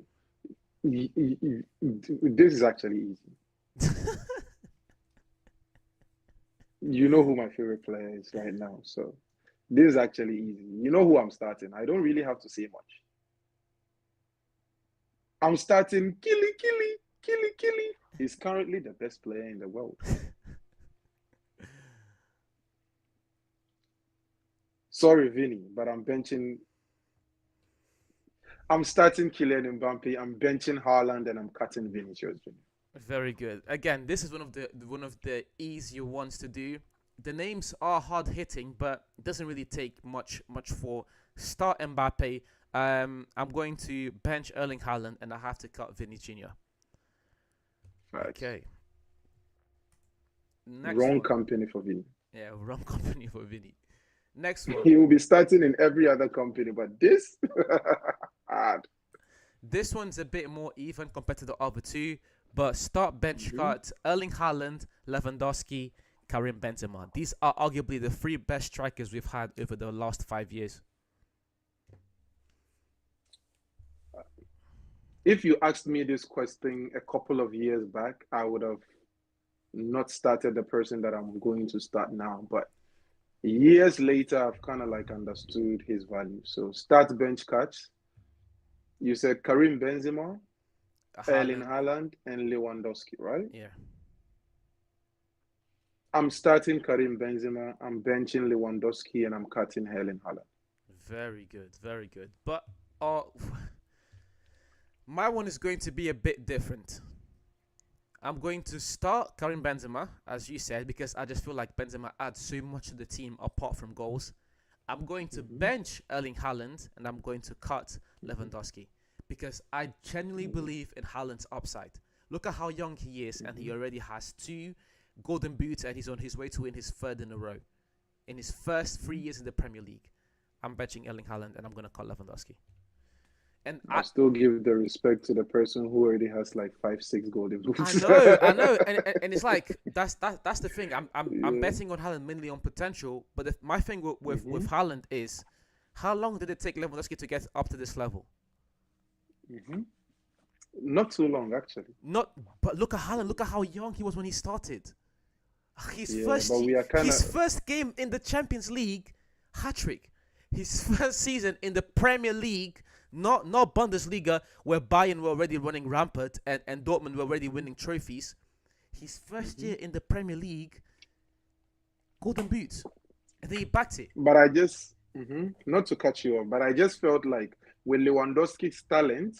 This is actually easy. You know who my favorite player is right now, so this is actually easy. You know who I'm starting. I don't really have to say much. I'm starting Killy Killy Killy Killy. He's currently the best player in the world. Sorry, Vinny, but I'm benching. I'm starting Kylian Mbappe. I'm benching Haaland, and I'm cutting Vinicius Junior. Very good. Again, this is one of the easier ones to do. The names are hard hitting, but it doesn't really take much for start Mbappe. I'm going to bench Erling Haaland, and I have to cut Vinny Jr. Facts. Okay, next Wrong one. company for Vinny. Yeah, wrong company for Vinny. Next one. He will be starting in every other company, but this hard. This one's a bit more even compared to the other two, but start bench Mhm. cut Erling Haaland, Lewandowski, Karim Benzema. These are arguably the three best strikers we've had over the last 5 years. If you asked me this question a couple of years back, I would have not started the person that I'm going to start now. But years later, I've kind of like understood his value. So start bench cuts. You said Karim Benzema, Erling Haaland, Haaland, and Lewandowski, right? yeah, I'm starting Karim Benzema. I'm benching Lewandowski, and I'm cutting Erling Haaland. very good, very good. But uh, my one is going to be a bit different. I'm going to start Karim Benzema, as you said, because I just feel like Benzema adds so much to the team apart from goals. I'm going to Mm-hmm. bench Erling Haaland and I'm going to cut Lewandowski because I genuinely Mm-hmm. believe in Haaland's upside. Look at how young he is, and Mm-hmm. he already has two golden boots, and he's on his way to win his third in a row in his first 3 years in the Premier League. I'm benching Erling Haaland and I'm going to cut Lewandowski. And I'll still give the respect to the person who already has like 5, 6 golden I boots. know, I know, and it's like that's the thing. I'm Yeah. betting on Haaland mainly on potential, but my thing with Mm-hmm. Haaland is, how long did it take Lewandowski to get up to this level? Mm-hmm. Not too long, actually. Not, but look at Haaland. Look at how young he was when he started. His Yeah, first but we are kind of. his first game in the Champions League, hat trick. His first season in the Premier League, not Bundesliga, where Bayern were already running rampant and Dortmund were already winning trophies. His first Mm-hmm. year in the Premier League, golden boots, and then he backed it. But I just, not to cut you off, but I just felt like with Lewandowski's talent,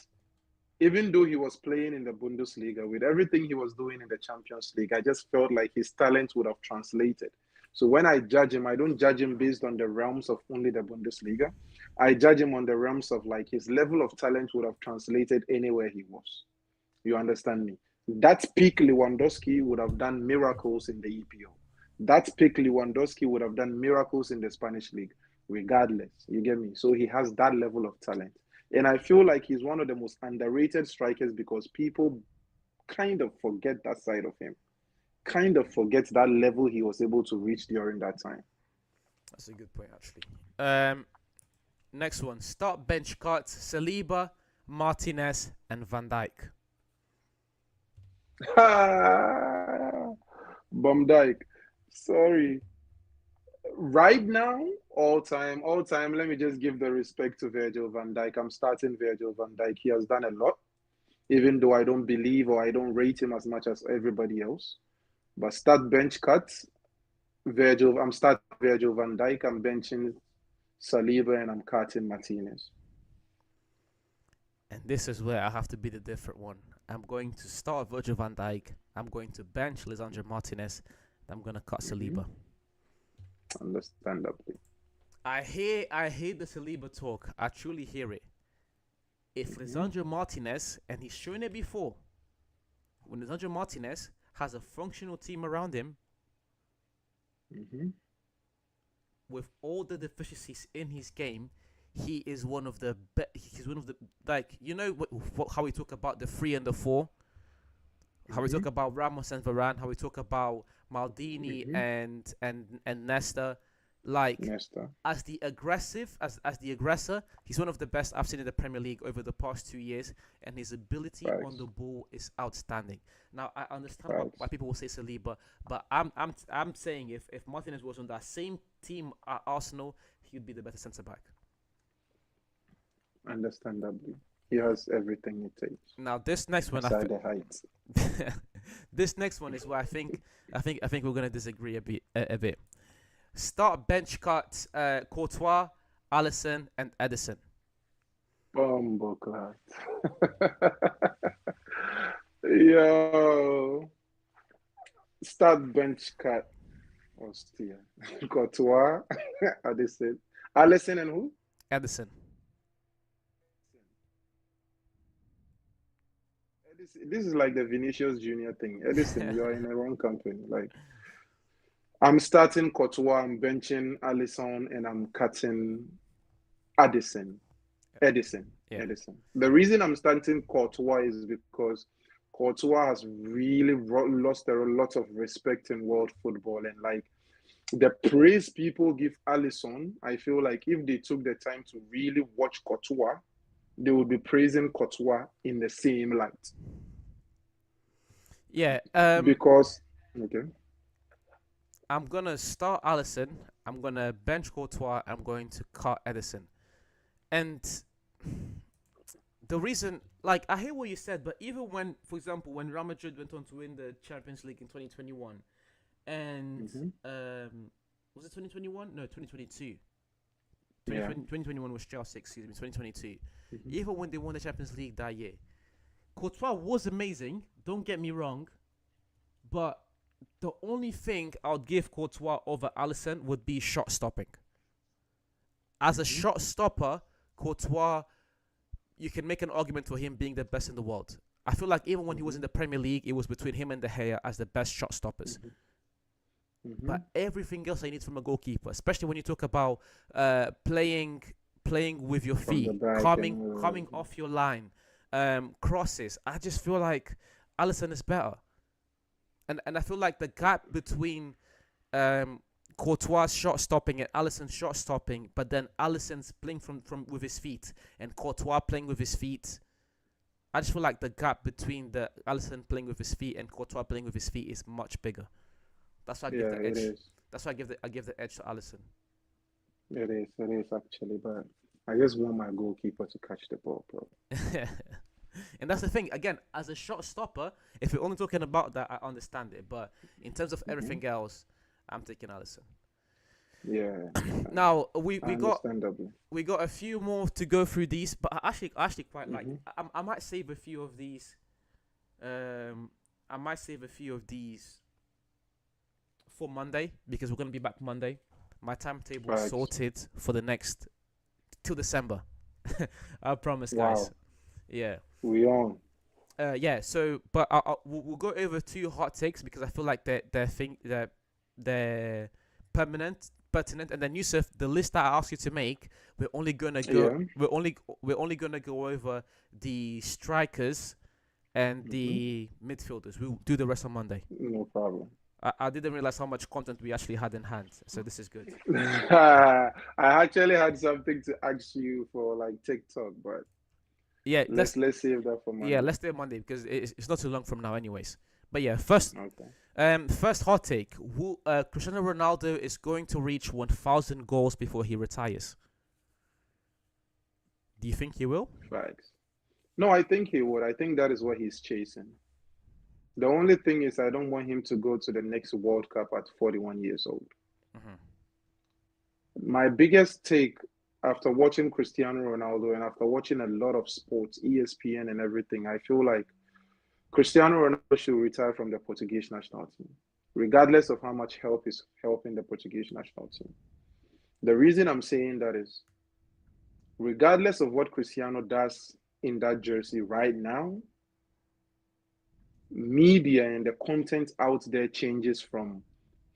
even though he was playing in the Bundesliga, with everything he was doing in the Champions League, I just felt like his talent would have translated. So when I judge him, I don't judge him based on the realms of only the Bundesliga. I judge him on the realms of like his level of talent would have translated anywhere he was. You understand me? That peak Lewandowski would have done miracles in the EPO. That peak Lewandowski would have done miracles in the Spanish league, regardless. You get me? So he has that level of talent. And I feel like he's one of the most underrated strikers because people kind of forget that side of him, kind of forget that level he was able to reach during that time. That's a good point, actually. Next one. Start bench cuts: Saliba, Martinez, and Van Dijk. Bum Dyke. Sorry. Right now, all time, let me just give the respect to Virgil van Dijk. I'm starting Virgil van Dijk. He has done a lot, even though I don't believe or I don't rate him as much as everybody else. But start bench cuts, Virgil. I'm starting Virgil van Dijk. I'm benching Saliba and I'm cutting Martinez. And this is where I have to be the different one. I'm going to start Virgil van Dijk. I'm going to bench Lisandro Martinez. I'm going to cut Mm-hmm. Saliba. Understandably. I hear the Saliba talk. I truly hear it. If Mm-hmm. Lisandro Martinez, and he's shown it before, when Lisandro Martinez has a functional team around him Mm-hmm. with all the deficiencies in his game, he is one of the he's one of the, like, you know how we talk about the 3 and the 4, how we Mm-hmm. talk about Ramos and Varane, how we talk about Maldini Mm-hmm. and Nesta. Like, Nesta. as the aggressor, he's one of the best I've seen in the Premier League over the past 2 years, and his ability on Facts. the ball is outstanding. Now I understand why Facts. people will say Saliba, but I'm saying if Martinez was on that same team at Arsenal, he'd be the better centre back. Understandably. He has everything it takes. Now this next one, Aside the height. this next one is where I think we're gonna disagree a bit. Start bench cut Courtois, Allison, and Edison. Bombo clat. Yo. Start bench cut. Hostia. Courtois. Addison. Allison and who? Edison. This is like the Vinicius Junior thing. Edison, you are in the wrong company. Like, I'm starting Courtois, I'm benching Allison, and I'm cutting Addison. Edison. Yeah. Edison. The reason I'm starting Courtois is because Courtois has really lost a lot of respect in world football. And like the praise people give Allison, I feel like if they took the time to really watch Courtois, they would be praising Courtois in the same light. Yeah. Because, okay. I'm gonna start Allison. I'm gonna bench Courtois. I'm going to cut Edison. And the reason, like, I hear what you said, but even when, for example, when Real Madrid went on to win the Champions League in 2021, and Mm-hmm. was it 2021? No, 2022. Yeah. 2021 was Chelsea, excuse me, 2022. Mm-hmm. Even when they won the Champions League that year, Courtois was amazing, don't get me wrong, but the only thing I would give Courtois over Alisson would be shot stopping. As a shot stopper, Courtois, you can make an argument for him being the best in the world. I feel like even when he was in the Premier League, it was between him and De Gea as the best shot stoppers. Mm-hmm. But everything else I need from a goalkeeper, especially when you talk about playing with your From the feet, back coming off your line, crosses. I just feel like Alisson is better, and I feel like the gap between Courtois shot stopping and Alisson's shot stopping, but then Alisson's playing from with his feet and Courtois playing with his feet. I just feel like the gap between the Alisson playing with his feet and Courtois playing with his feet is much bigger. That's why I give Yeah, the it edge. is. That's why I give the edge to Alisson. It is actually, but I just want my goalkeeper to catch the ball, bro. And that's the thing. Again, as a shot stopper, if we're only talking about that, I understand it. But in terms of everything else, I'm taking Alisson. Yeah, Now we got understandably. a few more to go through these, but I actually quite like. Mhm. I might save a few of these. I might save a few of these for Monday because we're gonna be back Monday. My timetable is Facts. sorted for the next till December. I promise, Wow, guys. Yeah. we on. Yeah. So, but we'll go over two hot takes because I feel like they're pertinent. And then Yusuf, the list that I asked you to make, we're only gonna go. Yeah. We're only gonna go over the strikers and Mhm. the midfielders. We'll do the rest on Monday. No problem. I didn't realize how much content we actually had in hand, so this is good. I actually had something to ask you for like TikTok, but Yeah, let's save that for Monday. let's do it Monday because it's not too long from now, anyways. But yeah, first Okay. first hot take: Cristiano Ronaldo is going to reach 1,000 goals before he retires. Do you think he will? Facts. No, I think he would. I think that is what he's chasing. The only thing is, I don't want him to go to the next World Cup at 41 years old. My biggest take after watching Cristiano Ronaldo and after watching a lot of sports, ESPN and everything, I feel like Cristiano Ronaldo should retire from the Portuguese national team, regardless of how much help is helping the Portuguese national team. The reason I'm saying that is, regardless of what Cristiano does in that jersey right now, media and the content out there changes from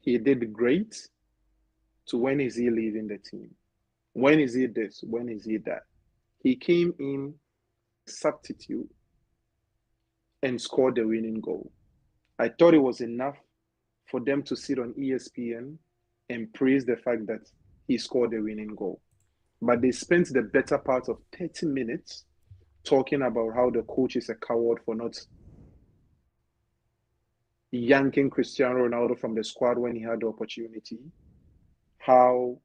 he did great to when is he leaving the team? When is he this? When is he that? He came in substitute and scored the winning goal. I thought it was enough for them to sit on ESPN and praise the fact that he scored the winning goal. But they spent the better part of 30 minutes talking about how the coach is a coward for not yanking Cristiano Ronaldo from the squad when he had the opportunity, how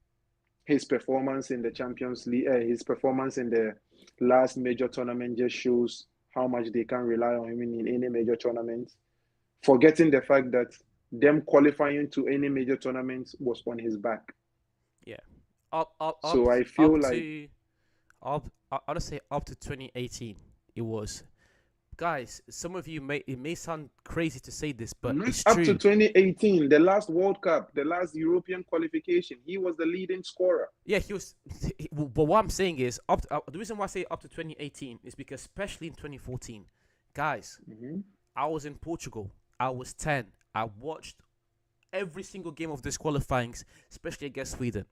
his performance in the Champions League, his performance in the last major tournament just shows how much they can rely on him in any major tournament, forgetting the fact that them qualifying to any major tournament was on his back. Yeah. Up up up So I up feel like to I'd say up to 2018 it was. Guys, some of you it may sound crazy to say this, but not it's up to true. 2018, the last World Cup, the last European qualification, he was the leading scorer. Yeah, he was. But what I'm saying is, the reason why I say up to 2018 is because, especially in 2014, guys, I was in Portugal. I was 10. I watched every single game of this qualifyings, especially against Sweden.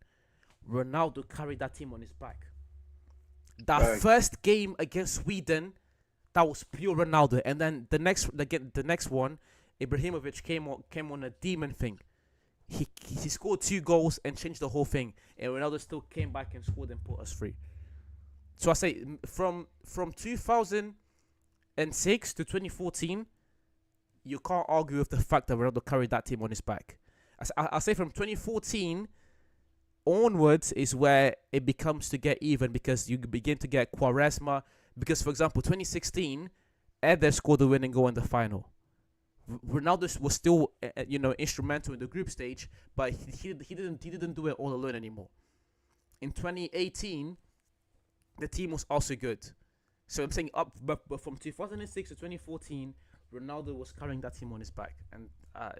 Ronaldo carried that team on his back. That Like, first game against Sweden, that was pure Ronaldo, and then the next one, Ibrahimovic came on a demon thing. He scored 2 goals and changed the whole thing, and Ronaldo still came back and scored and put us free. So I say from 2006 to 2014, you can't argue with the fact that Ronaldo carried that team on his back. I say from 2014 onwards is where it becomes to get even, because you begin to get Quaresma. Because, for example, 2016, Eder scored the winning goal in the final. Ronaldo was still, instrumental in the group stage, but he didn't do it all alone anymore. In 2018, the team was also good. So I'm saying but from 2006 to 2014, Ronaldo was carrying that team on his back, and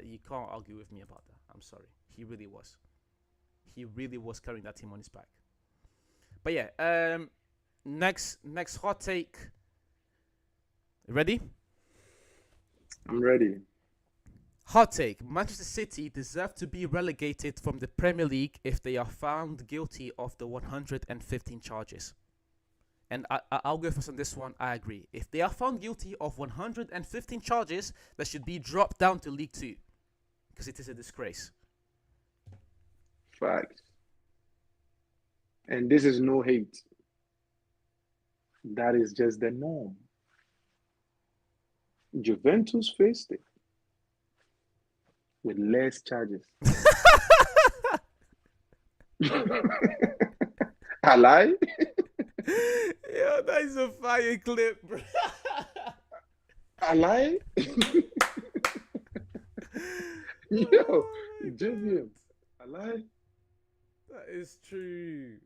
you can't argue with me about that. I'm sorry, he really was. He really was carrying that team on his back. But yeah, next hot take. Ready? I'm ready. Hot take. Manchester City deserve to be relegated from the Premier League if they are found guilty of the 115 charges. And I'll go first on this one. I agree. If they are found guilty of 115 charges, they should be dropped down to League 2. Because it is a disgrace. Fact. And this is no hate. That is just the norm. Juventus faced it with less charges. I lie? Yeah, that is a fire clip, bro. I lie? Yo, Julian, I lie? That is true.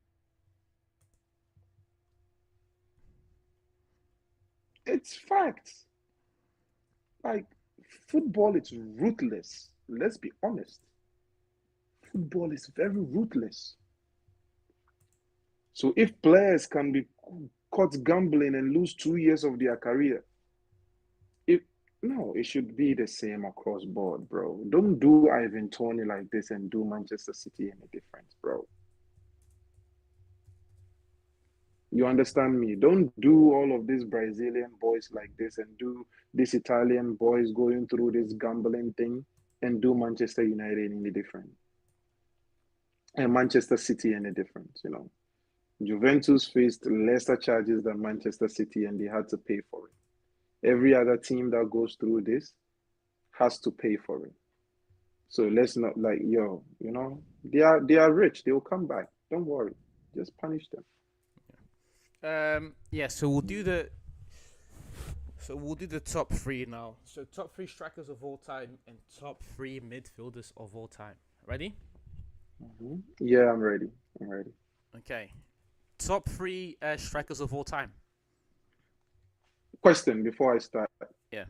It's facts. Like, football is ruthless. Let's be honest. Football is very ruthless. So if players can be caught gambling and lose 2 years of their career, it should be the same across board, bro. Don't do Ivan Toney like this and do Manchester City any different, bro. You understand me? Don't do all of these Brazilian boys like this and do these Italian boys going through this gambling thing and do Manchester United any different. And Manchester City any different, Juventus faced lesser charges than Manchester City and they had to pay for it. Every other team that goes through this has to pay for it. So let's not they are rich. They will come back. Don't worry. Just punish them. Yeah, so we'll do the top 3 now. So top 3 strikers of all time and top 3 midfielders of all time. Ready? Mm-hmm. Yeah, I'm ready. Okay. Top 3 strikers of all time. Question before I start. Yeah.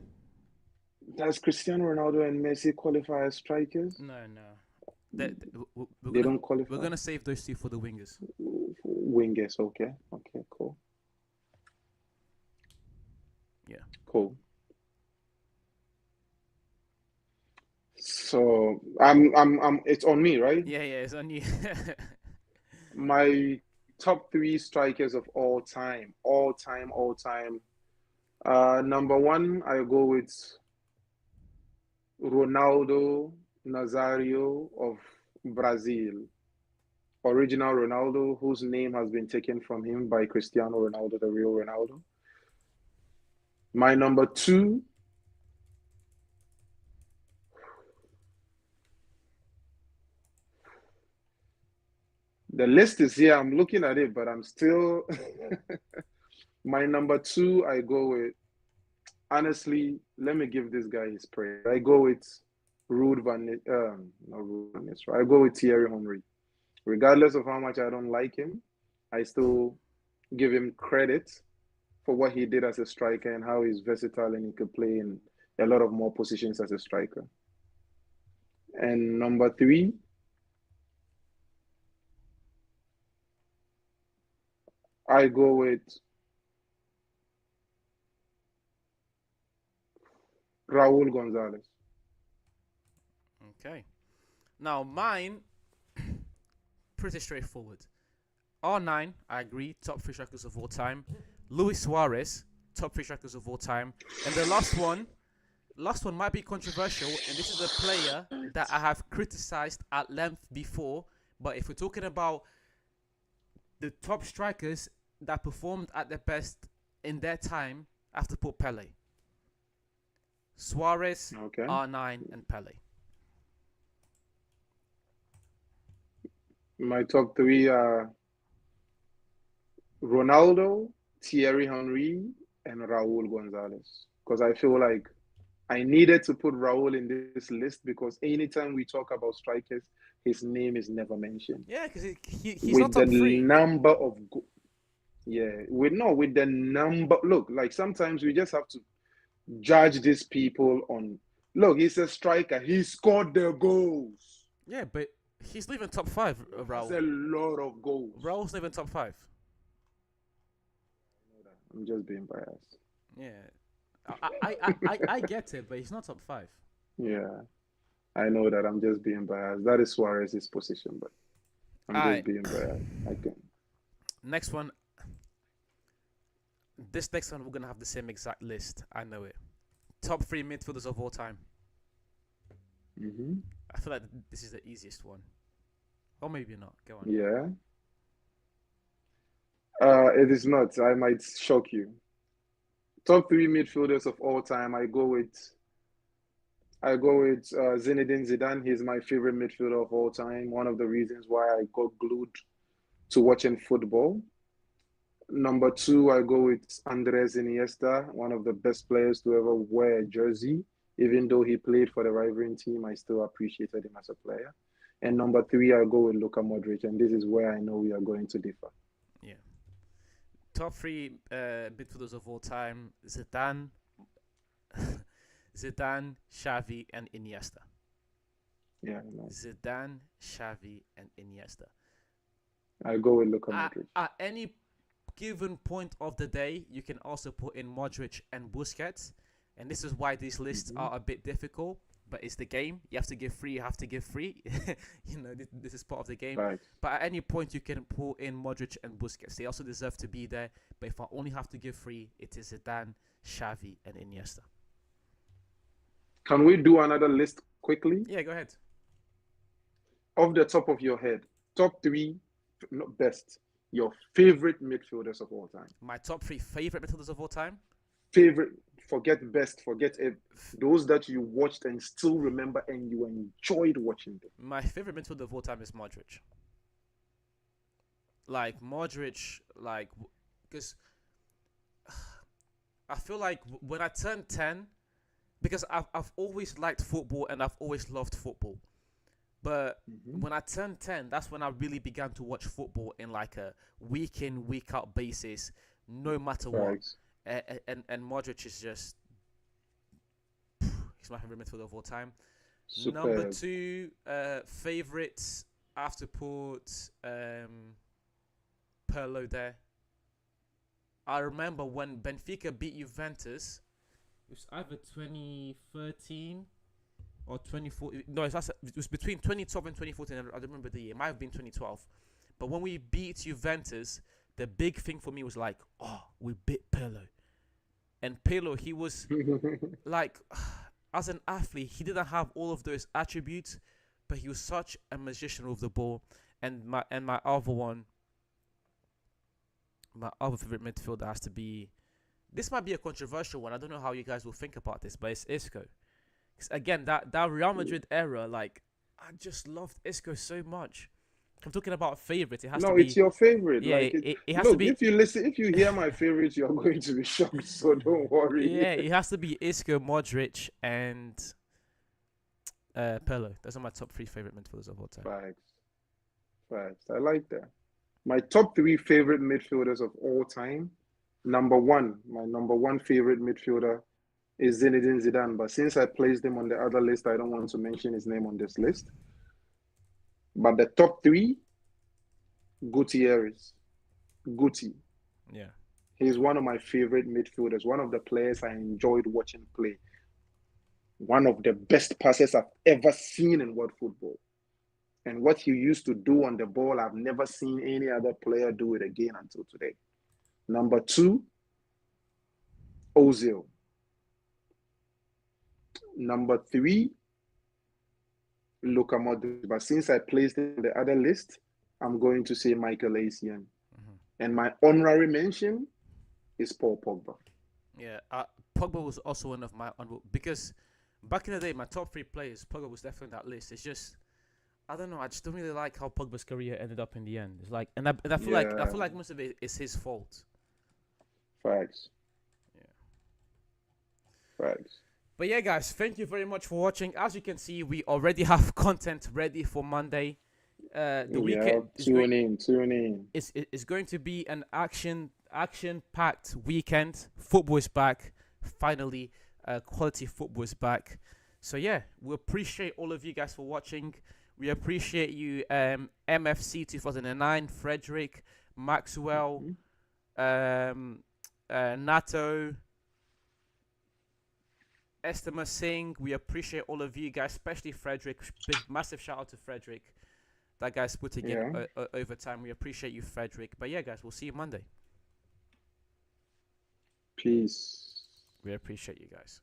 Does Cristiano Ronaldo and Messi qualify as strikers? No. They don't qualify. We're gonna save those 2 for the wingers. Wingers, okay, cool. Yeah. Cool. So I'm. It's on me, right? Yeah, it's on you. My top 3 strikers of all time. Number 1, I go with Ronaldo Nazario of Brazil. Original Ronaldo, whose name has been taken from him by Cristiano Ronaldo, the real Ronaldo. My number two, the list is here. I'm looking at it, but I'm still. My number two, I go with. Honestly, let me give this guy his praise. I go with not Ruud van Nistelrooy. I go with Thierry Henry. Regardless of how much I don't like him, I still give him credit for what he did as a striker and how he's versatile and he could play in a lot of more positions as a striker. And number three, I go with Raul Gonzalez. Okay. Now mine, pretty straightforward. R9, I agree, top three strikers of all time. Luis Suarez, top three strikers of all time. And the last one might be controversial, and this is a player that I have criticized at length before. But if we're talking about the top strikers that performed at their best in their time, I have to put Pele. Suarez, Okay. R9, and Pele. My top three are Ronaldo, Thierry Henry, and Raul Gonzalez. Because I feel like I needed to put Raul in this list because anytime we talk about strikers, his name is never mentioned. Yeah, because he's not With the top three. number of with the number. Look, like sometimes we just have to judge these people on. Look, he's a striker. He scored the goals. Yeah, but he's not even top five, That's Raul. a lot of goals. Raul's not even top five. I'm just being biased. Yeah. I get it, but he's not top five. Yeah, I know that. I'm just being biased. That is Suarez's position, but I'm just Alright. being biased. I can. Next one. This next one, we're going to have the same exact list. I know it. Top three midfielders of all time. Hmm. I feel like this is the easiest one. Or maybe not. Go on. Yeah. It is not. I might shock you. Top three midfielders of all time. I go with Zinedine Zidane. He's my favorite midfielder of all time. One of the reasons why I got glued to watching football. Number two, I go with Andres Iniesta, one of the best players to ever wear a jersey. Even though he played for the rivaling team, I still appreciated him as a player. And number three, I go with Luka Modric, and this is where I know we are going to differ. Yeah. Top three midfielders of all time: Zidane, Zidane, Xavi, and Iniesta. Yeah, no, Zidane, Xavi, and Iniesta. I go with Luka Modric. At any given point of the day, you can also put in Modric and Busquets, and this is why these lists are a bit difficult. But it's the game. You have to give free. You have to give free. This is part of the game. Right. But at any point, you can pull in Modric and Busquets. They also deserve to be there. But if I only have to give free, it is Zidane, Xavi, and Iniesta. Can we do another list quickly? Yeah, go ahead. Off the top of your head, top three, not best, your favorite midfielders of all time. My top three favorite midfielders of all time. Favorite, forget best, forget it. Those that you watched and still remember and you enjoyed watching them. My favorite midfielder of all time is Modric. Like Modric, because I feel like when I turned 10, because I've always liked football and I've always loved football. But when I turned 10, that's when I really began to watch football in like a week in, week out basis, no matter what. And Modric is just, he's my favorite midfielder of all time. Superb. Number two, favorites, I have to put Pirlo there. I remember when Benfica beat Juventus, it was either 2013 or 2014. No, it was between 2012 and 2014. I don't remember the year. It might have been 2012. But when we beat Juventus, the big thing for me was like, oh, we beat Pirlo. And Pirlo, he was like, as an athlete, he didn't have all of those attributes, but he was such a magician with the ball. And my other one, my other favorite midfielder has to be. This might be a controversial one. I don't know how you guys will think about this, but it's Isco. 'Cause again, that Real Madrid era, like I just loved Isco so much. I'm talking about favorite. It has to No, it's be your favorite. yeah. Like it. It has to Look, be if you hear my favorites, you're going to be shocked. So don't worry. yeah. It has to be Isco, Modric, and Pele. Those are my top three favorite midfielders of all time. Facts, facts. I like that. My top three favorite midfielders of all time. Number one, my number one favorite midfielder is Zinedine Zidane. But since I placed him on the other list, I don't want to mention his name on this list. But the top three, Gutierrez. Guti. Yeah. He's one of my favorite midfielders, one of the players I enjoyed watching play. One of the best passes I've ever seen in world football. And what he used to do on the ball, I've never seen any other player do it again until today. Number two, Ozil. Number three, Luka Modric. But since I placed him on the other list, I'm going to say Michael Essien. Mm-hmm. And my honorary mention is Paul Pogba. Yeah. Pogba was also one of my because back in the day, my top three players, Pogba was definitely on that list. It's just I don't know. I just don't really like how Pogba's career ended up in the end. It's like, and I feel like most of it is his fault. Facts. Yeah. Facts. But yeah, guys, thank you very much for watching. As you can see, we already have content ready for Monday. The weekend tune in. It's going to be an action-packed weekend. Football is back. Finally, quality football is back. So yeah, we appreciate all of you guys for watching. We appreciate you, MFC 2009, Frederick, Maxwell, Nato, Estima Singh. We appreciate all of you guys, especially Frederick. Big, massive shout out to Frederick. That guy's putting in over time. We appreciate you, Frederick. But yeah, guys, we'll see you Monday. Peace. We appreciate you guys.